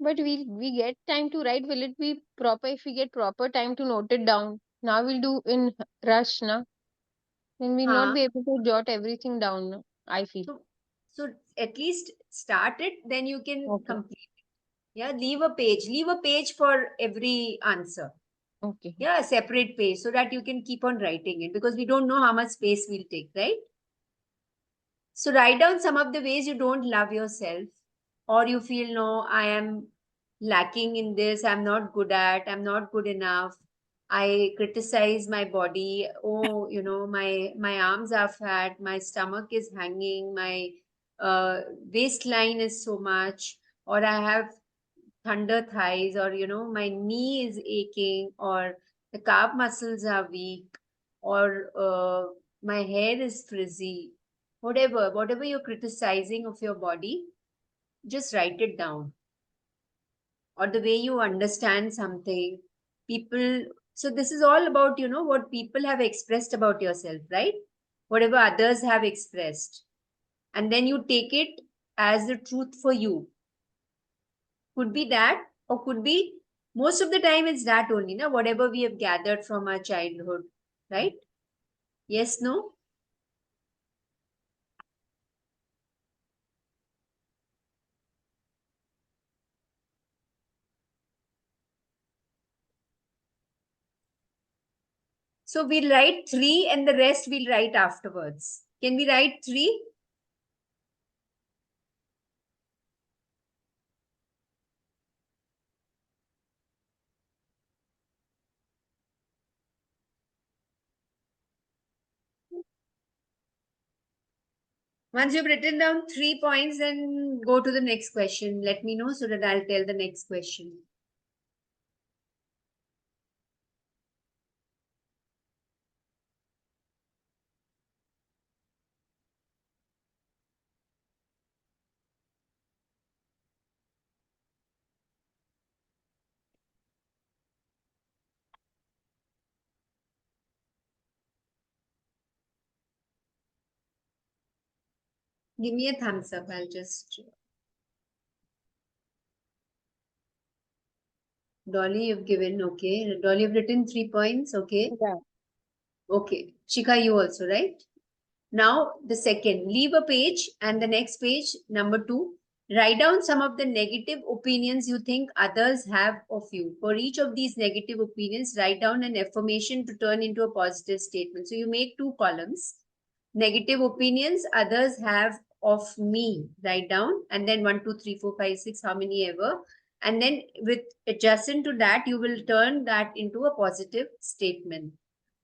But we get time to write. Will it be proper if we get proper time to note it down? Now we'll do in rush, na? Then we'll not Huh? be able to jot everything down, na? I feel. So, so at least start it, then you can Okay. complete. Yeah, leave a page. Leave a page for every answer. Okay. Yeah, a separate page so that you can keep on writing it because we don't know how much space we'll take, right? So write down some of the ways you don't love yourself or you feel, no, I am lacking in this, I'm not good at, I'm not good enough. I criticize my body. Oh, my arms are fat, my stomach is hanging, my waistline is so much, or I have thunder thighs, or my knee is aching, or the calf muscles are weak, or my hair is frizzy. Whatever you're criticizing of your body, just write it down. Or the way you understand something, people. So this is all about what people have expressed about yourself, right? Whatever others have expressed, and then you take it as the truth for you. Could be that, or could be, most of the time it's that only, na, whatever we have gathered from our childhood, right? Yes, no? So we'll write three and the rest we'll write afterwards. Can we write three? Once you've written down 3 points, then go to the next question. Let me know so that I'll tell the next question. Give me a thumbs up. I'll just. Dolly, you've given. Okay. Dolly, you've written 3 points. Okay. Yeah. Okay. Shika, you also, right? Now, the second, leave a page and the next page, number 2, write down some of the negative opinions you think others have of you. For each of these negative opinions, write down an affirmation to turn into a positive statement. So you make 2 columns. Negative opinions others have of me, write down, and then 1, 2, 3, 4, 5, 6, how many ever. And then with adjacent to that, you will turn that into a positive statement.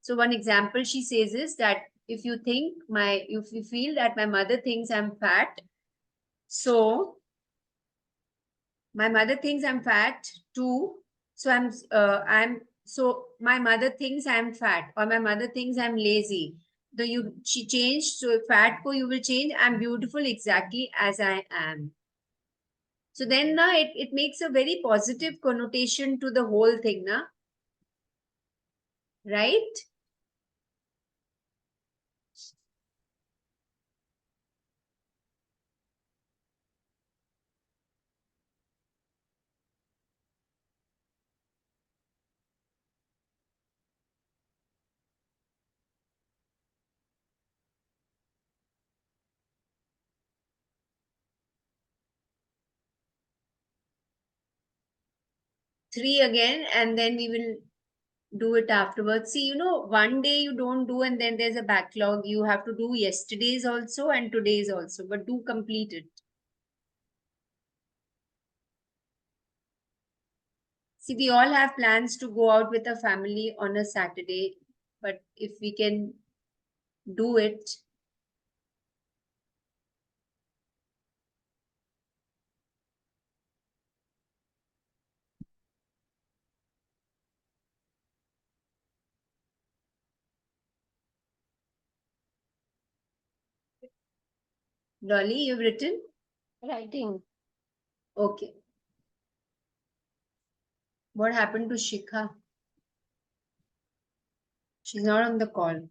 So one example she says is that if you feel that my mother thinks I'm fat, so my mother thinks I'm fat too. So I'm so my mother thinks I'm fat, or my mother thinks I'm lazy. She changed, so fat ko you will change. I'm beautiful exactly as I am. So then na it makes a very positive connotation to the whole thing, na, right? 3 again, and then we will do it afterwards. See, one day you don't do, and then there's a backlog. You have to do yesterday's also and today's also, but do complete it. See, we all have plans to go out with a family on a Saturday, but if we can do it. Dolly, you've written? Writing. Okay. What happened to Shikha? She's not on the call.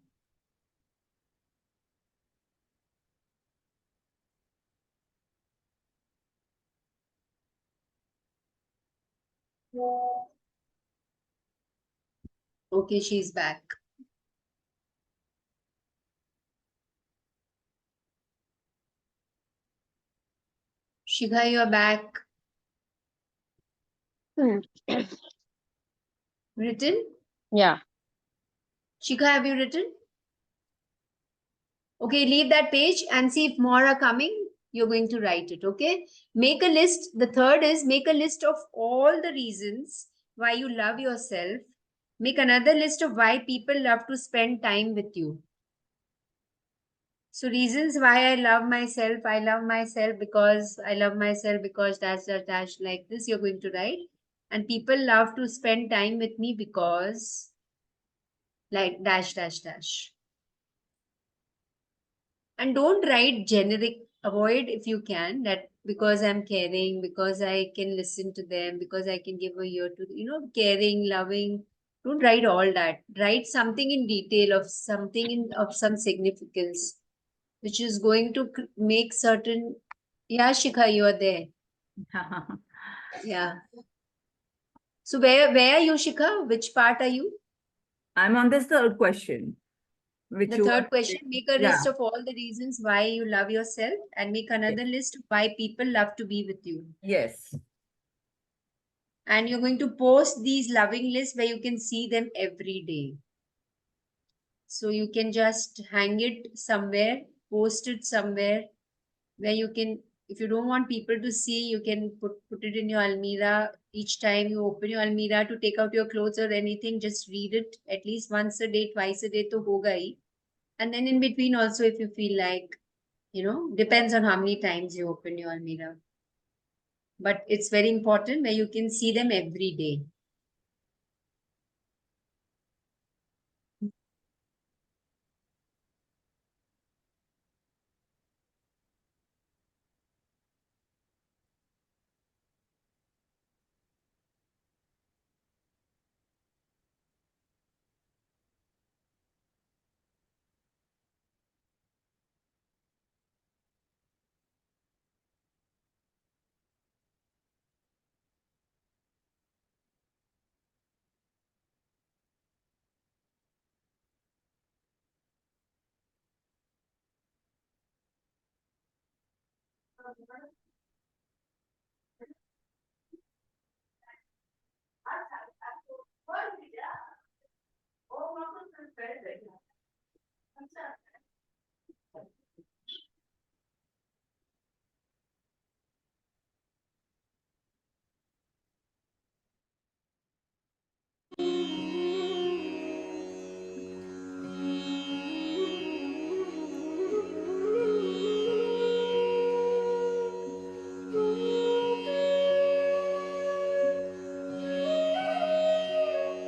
Okay, she's back. Shikha, you are back. Written? Yeah. Shikha, have you written? Okay, leave that page and see if more are coming. You're going to write it, okay? Make a list. The third is make a list of all the reasons why you love yourself. Make another list of why people love to spend time with you. So reasons why I love myself because I love myself because dash like this you're going to write. And people love to spend time with me because like dash. And don't write generic. Avoid if you can that because I'm caring, because I can listen to them, because I can give a ear to caring, loving. Don't write all that. Write something in detail of something of some significance, which is going to make certain. Yeah, Shikha, you are there. Yeah. So where are you, Shikha? Which part are you? I'm on this third question, which The you third were question, saying. make a Yeah. list of all the reasons why you love yourself and make another list of why people love to be with you. Yes. And you're going to post these loving lists where you can see them every day. So you can just hang it somewhere, post it somewhere where you can, if you don't want people to see, you can put it in your almirah. Each time you open your almirah to take out your clothes or anything, just read it at least once a day, twice a day to hoga hi. And then in between also, if you feel like, depends on how many times you open your almirah. But it's very important where you can see them every day.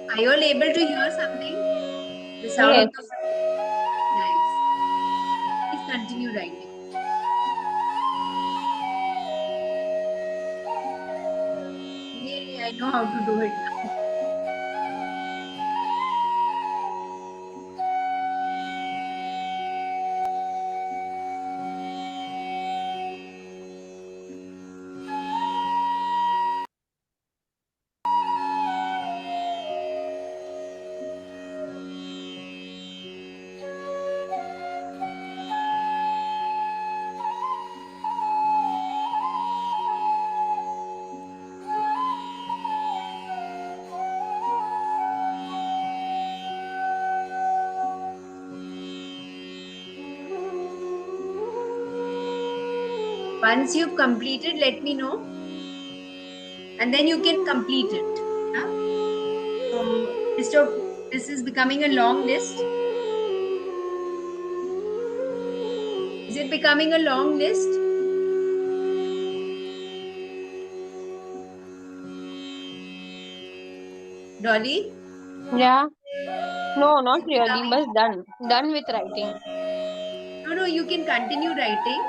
Are you all able to hear something? The sound Yes. of the. Nice. Please continue writing. Yay, I know how to do it now. Once you've completed, let me know. And then you can complete it. Yeah? So this is becoming a long list. Is it becoming a long list? Dolly? Yeah. No, not really, Becoming- but done. Done with writing. No, you can continue writing.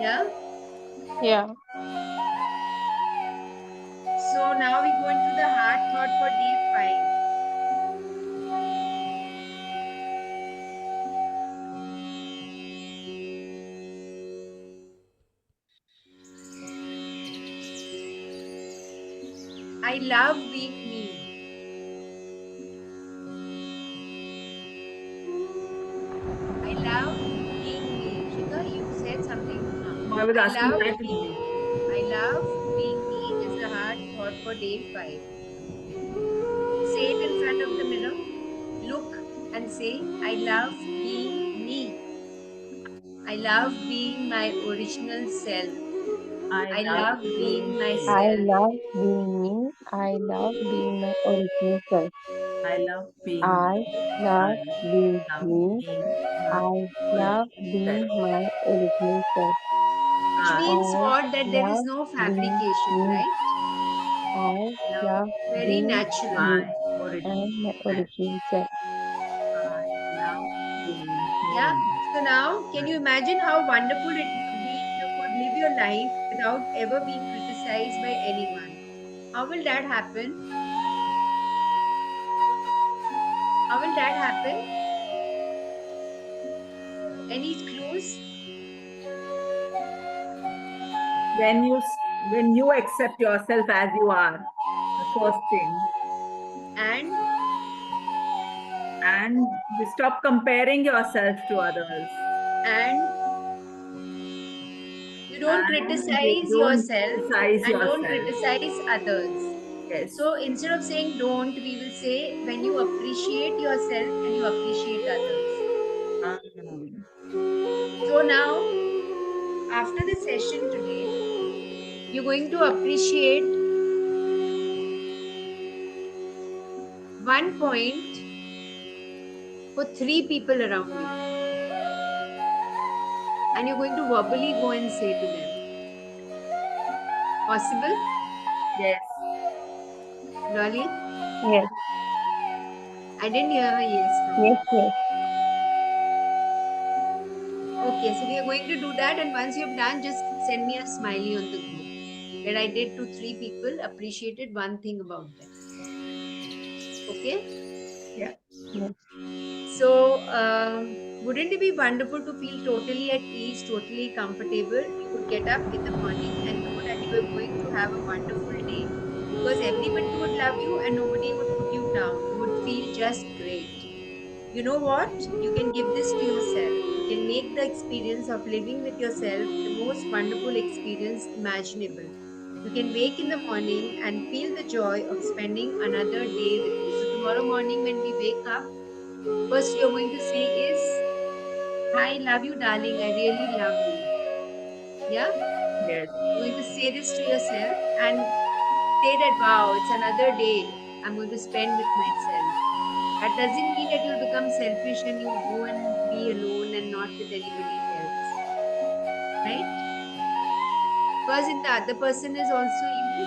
Yeah. Yeah. So now we go into the hard thought for day 5. I love being me. I love being me. Shika, you said something. I was I asking love that being only. I love being me is the hard thought for day 5. Say it in front of the mirror. Look and say, I love being me. I love being my original self. I love being I myself. love being me. I love being my original self. I love being. I love being Love me. being my I love being self. my original self. Which I means I what? That there is love no being fabrication, me. right? I love Very being natural. my me original and my self. original self. I love being Yeah. me. So now, can you imagine how wonderful it would be if you could live your life without ever being criticized by anyone? How will that happen? How will that happen? Any clues? When you accept yourself as you are, the first thing, And and you stop comparing yourself to others, and you don't and you criticize don't yourself criticize and don't yourself. criticize others. Yes. So instead of saying don't, we will say when you appreciate yourself and you appreciate others. Um, So now, after the session today, you're going to appreciate one point for 3 people around you. And you're going to verbally go and say to them. Possible? yes. Dolly? Yes, I didn't hear her yes. No. yes, yes. Okay, so we are going to do that, and once you've done, just send me a smiley on the group that I did to 3 people, appreciated one thing about them. Okay? Yeah. Yes. So, wouldn't it be wonderful to feel totally at ease, totally comfortable? You would get up in the morning and know that you are going to have a wonderful day because everybody would love you and nobody would put you down. You would feel just great. You know what? You can give this to yourself. You can make the experience of living with yourself the most wonderful experience imaginable. You can wake in the morning and feel the joy of spending another day with you. So, tomorrow morning, when we wake up, first you're going to say is, I love you, darling. I really love you. Yeah? Yes. You're going to say this to yourself and say that, wow, it's another day I'm going to spend with myself. That doesn't mean that you'll become selfish and you'll go and be alone and not with anybody else. Right? Because in the other person is also you,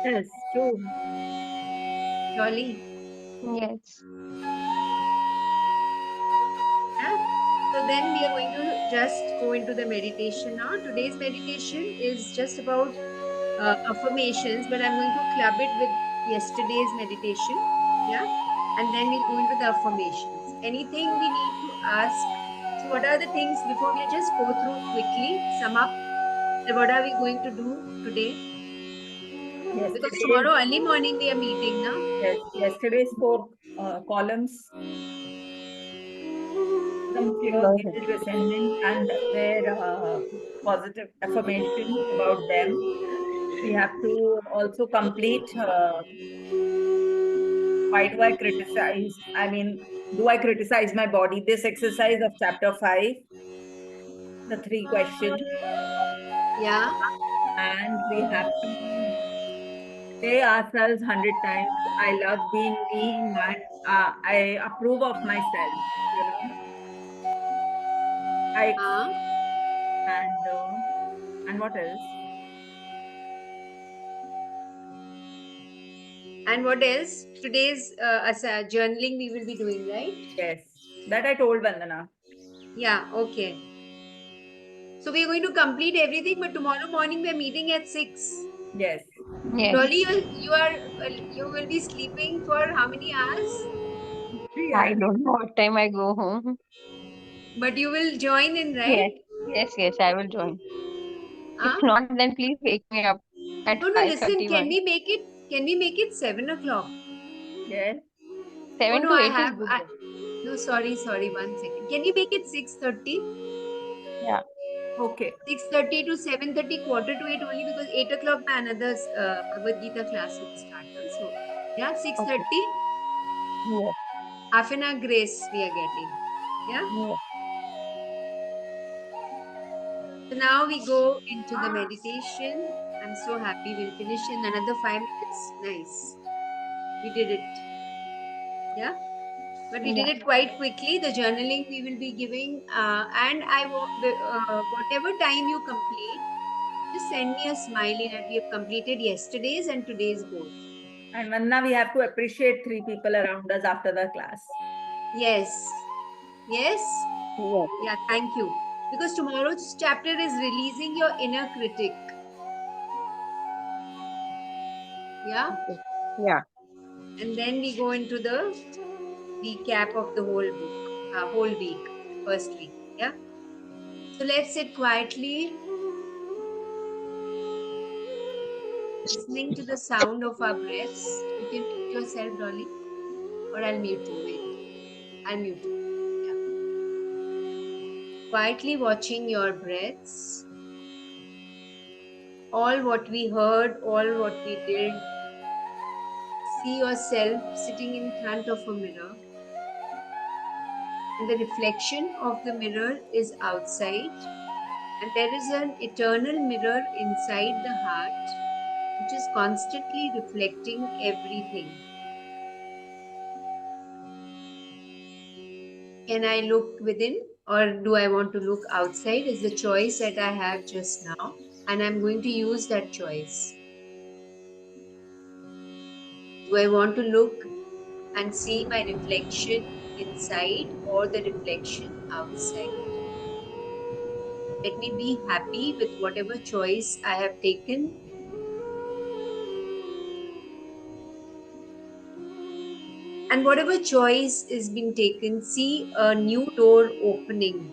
Yes. True. Dolly. Yes. Yeah? So then we are going to just go into the meditation now. Today's meditation is just about affirmations, but I'm going to club it with yesterday's meditation. Yeah. And then we'll go into the affirmations. Anything we need to ask. So, what are the things before we just go through quickly, sum up that what are we going to do today? Because Yesterday, tomorrow early morning we are meeting now. yes, yesterday's 4 columns, some fear, Got it. guilt, resentment, and their positive affirmation about them. We have to also complete why do I criticize? I mean, do I criticize my body? This exercise of chapter 5. the 3 questions, Yeah. and we have to say ourselves 100 times. I love being me. I approve of myself. You know, I Uh, and what else? and what else? Today's journaling we will be doing, right? Yes, that I told Vandana. Yeah. Okay. So we're going to complete everything, but tomorrow morning we're meeting at 6. Yes, Yes. Dolly, you will be sleeping for how many hours? 3 hours. I don't know what time I go home. But you will join in, Yes. right? Yes, I will join. If Huh? not, then please wake me up at No, listen, 5:31. can we make it 7 o'clock? Yes. Oh 7 no, to 8 is good. no, sorry, 1 second. Can you make it 6:30? Yeah. Okay. 6:30 to 7:30, quarter to 8 only because 8 o'clock my another Bhagavad Gita class will start. So yeah, Okay. 6:30, Yes. half an hour grace we are getting. Yeah. Yes. So now we go into the meditation. I'm so happy we'll finish in another 5 minutes. Nice. We did it. Yeah. But we did Yeah. it quite quickly. The journaling we will be giving, and whatever time you complete, just send me a smiley that we have completed yesterday's and today's both. And Vandana, we have to appreciate 3 people around us after the class. Yes. Yes. Yes. Yeah. Thank you. Because tomorrow's chapter is releasing your inner critic. Yeah. Okay. Yeah. And then we go into the recap of the whole book, whole week, first week. Yeah. So let's sit quietly, listening to the sound of our breaths. You can mute yourself, Dolly, or I'll mute you. Wait, I'll mute you. Yeah. Quietly watching your breaths, all what we heard, all what we did. See yourself sitting in front of a mirror, and the reflection of the mirror is outside, and there is an eternal mirror inside the heart which is constantly reflecting everything. Can I look within or do I want to look outside? Is the choice that I have just now, and I'm going to use that choice. Do I want to look and see my reflection inside or the reflection outside? Let me be happy with whatever choice I have taken. And whatever choice is being taken, see a new door opening.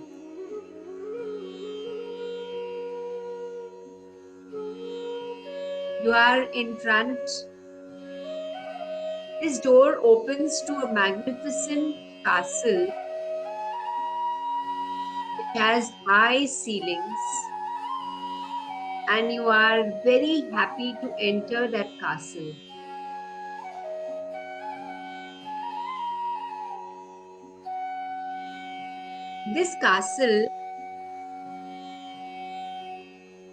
You are in front. This door opens to a magnificent castle which has high ceilings, and you are very happy to enter that castle. This castle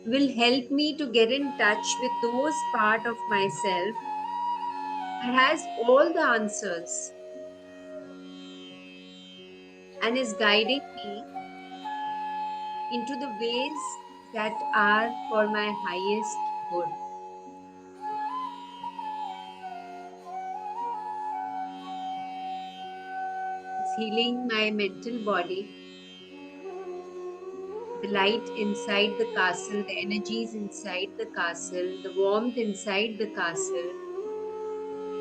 will help me to get in touch with those part of myself that has all the answers and is guiding me into the ways that are for my highest good. It's healing my mental body, the light inside the castle, the energies inside the castle, the warmth inside the castle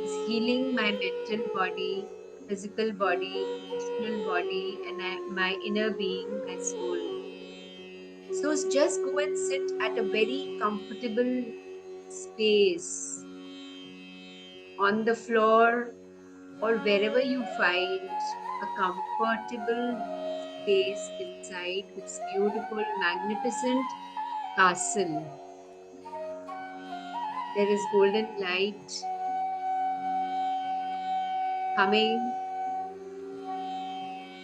is healing my mental body, physical body, emotional body, and my inner being, my soul. So just go and sit at a very comfortable space on the floor or wherever you find a comfortable space inside this beautiful, magnificent castle. There is golden light coming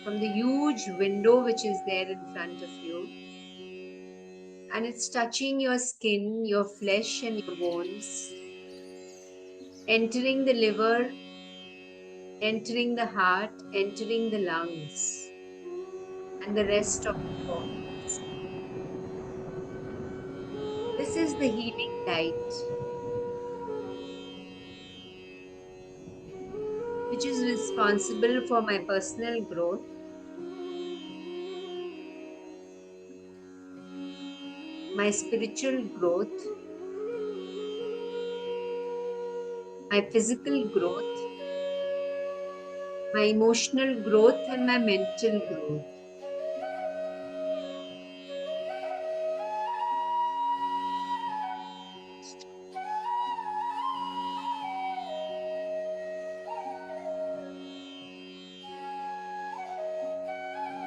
from the huge window which is there in front of you. and it's touching your skin, your flesh, and your bones, entering the liver, entering the heart, entering the lungs, and the rest of the bodies. This is the healing light, which is responsible for my personal growth, my spiritual growth, my physical growth, my emotional growth, and my mental growth.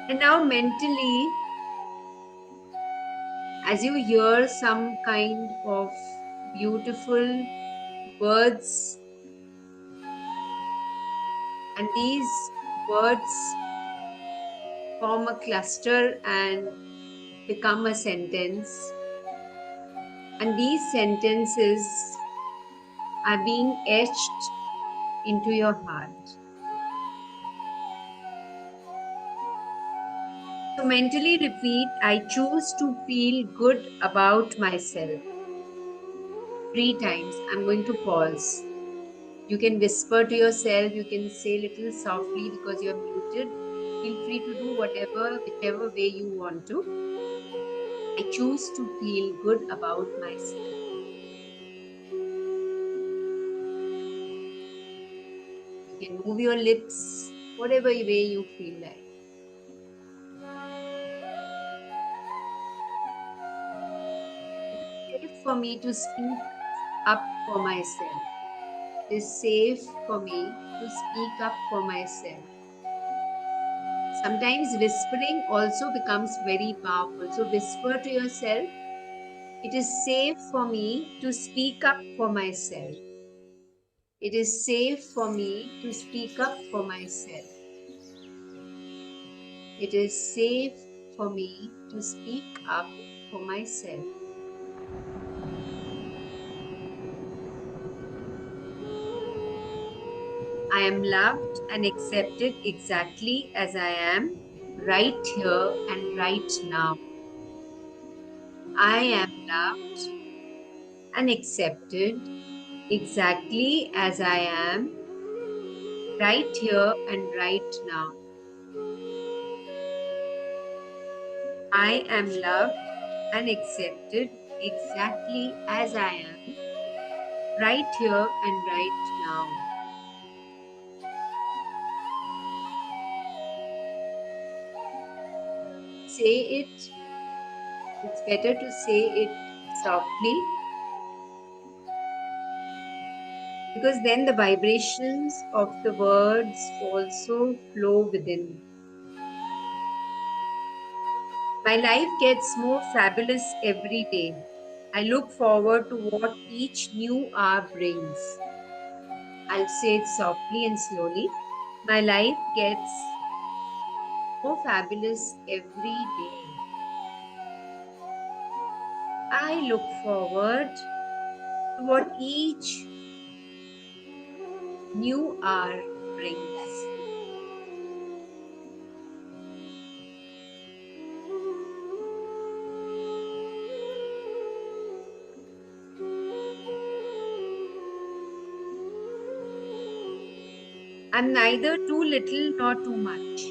And now mentally, as you hear some kind of beautiful words, and these words form a cluster and become a sentence, and these sentences are being etched into your heart. So mentally repeat, I choose to feel good about myself. 3 times. I'm going to pause. You can whisper to yourself, you can say little softly because you're muted. Feel free to do whatever, whichever way you want to. I choose to feel good about myself. You can move your lips, whatever way you feel like. It is safe for me to speak up for myself. It is safe for me to speak up for myself. Sometimes whispering also becomes very powerful. So whisper to yourself, it is safe for me to speak up for myself. It is safe for me to speak up for myself. It is safe for me to speak up for myself. I am loved and accepted exactly as I am, right here and right now. I am loved and accepted exactly as I am, right here and right now. I am loved and accepted exactly as I am, right here and right now. Say it. It's better to say it softly because then the vibrations of the words also flow within. My life gets more fabulous every day. I look forward to what each new hour brings. I'll say it softly and slowly. My life gets more fabulous every day. I look forward to what each new hour brings. I'm neither too little nor too much.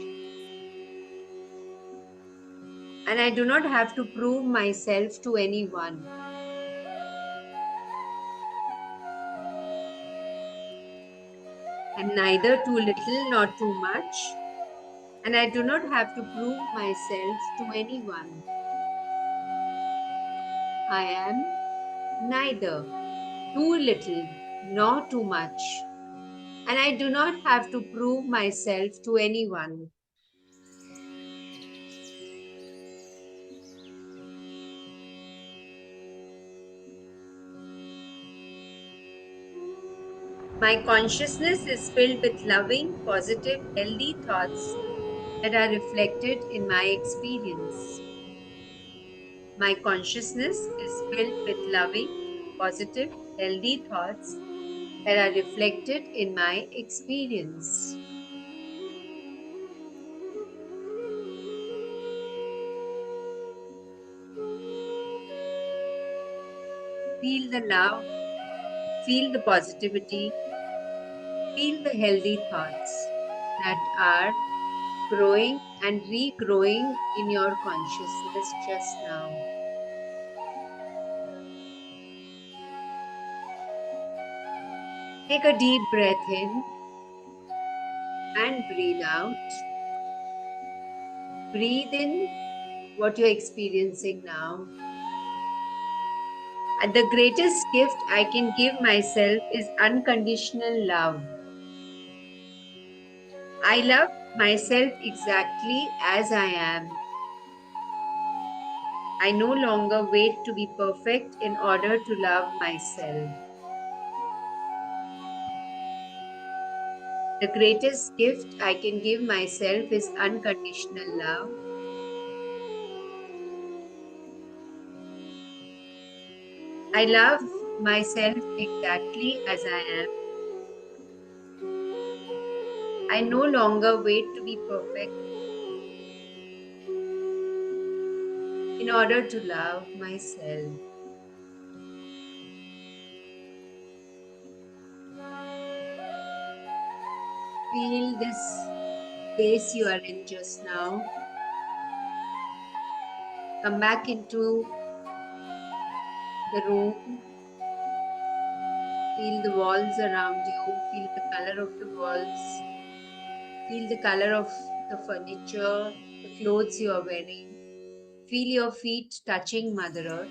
And I do not have to prove myself to anyone. I'm neither too little nor too much. And I do not have to prove myself to anyone. I am neither too little nor too much. And I do not have to prove myself to anyone. My consciousness is filled with loving, positive, healthy thoughts that are reflected in my experience. My consciousness is filled with loving, positive, healthy thoughts that are reflected in my experience. Feel the love, feel the positivity, feel the healthy thoughts that are growing and regrowing in your consciousness just now. Take a deep breath in and breathe out. Breathe in what you're experiencing now. And the greatest gift I can give myself is unconditional love. I love myself exactly as I am. I no longer wait to be perfect in order to love myself. The greatest gift I can give myself is unconditional love. I love myself exactly as I am. I no longer wait to be perfect in order to love myself. Feel this space you are in just now. Come back into the room. Feel the walls around you. Feel the color of the walls. Feel the color of the furniture, the clothes you are wearing. Feel your feet touching Mother Earth.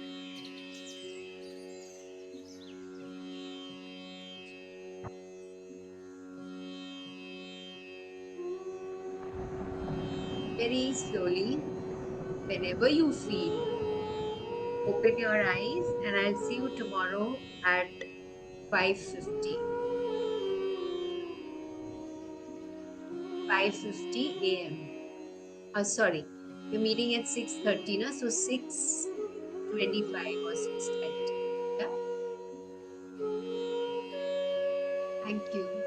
Very slowly, whenever you feel, open your eyes and I'll see you tomorrow at 5:50. 5:50 a.m. Sorry, we're meeting at 6:30, na? So 6:25 or 6:20. Yeah. Thank you.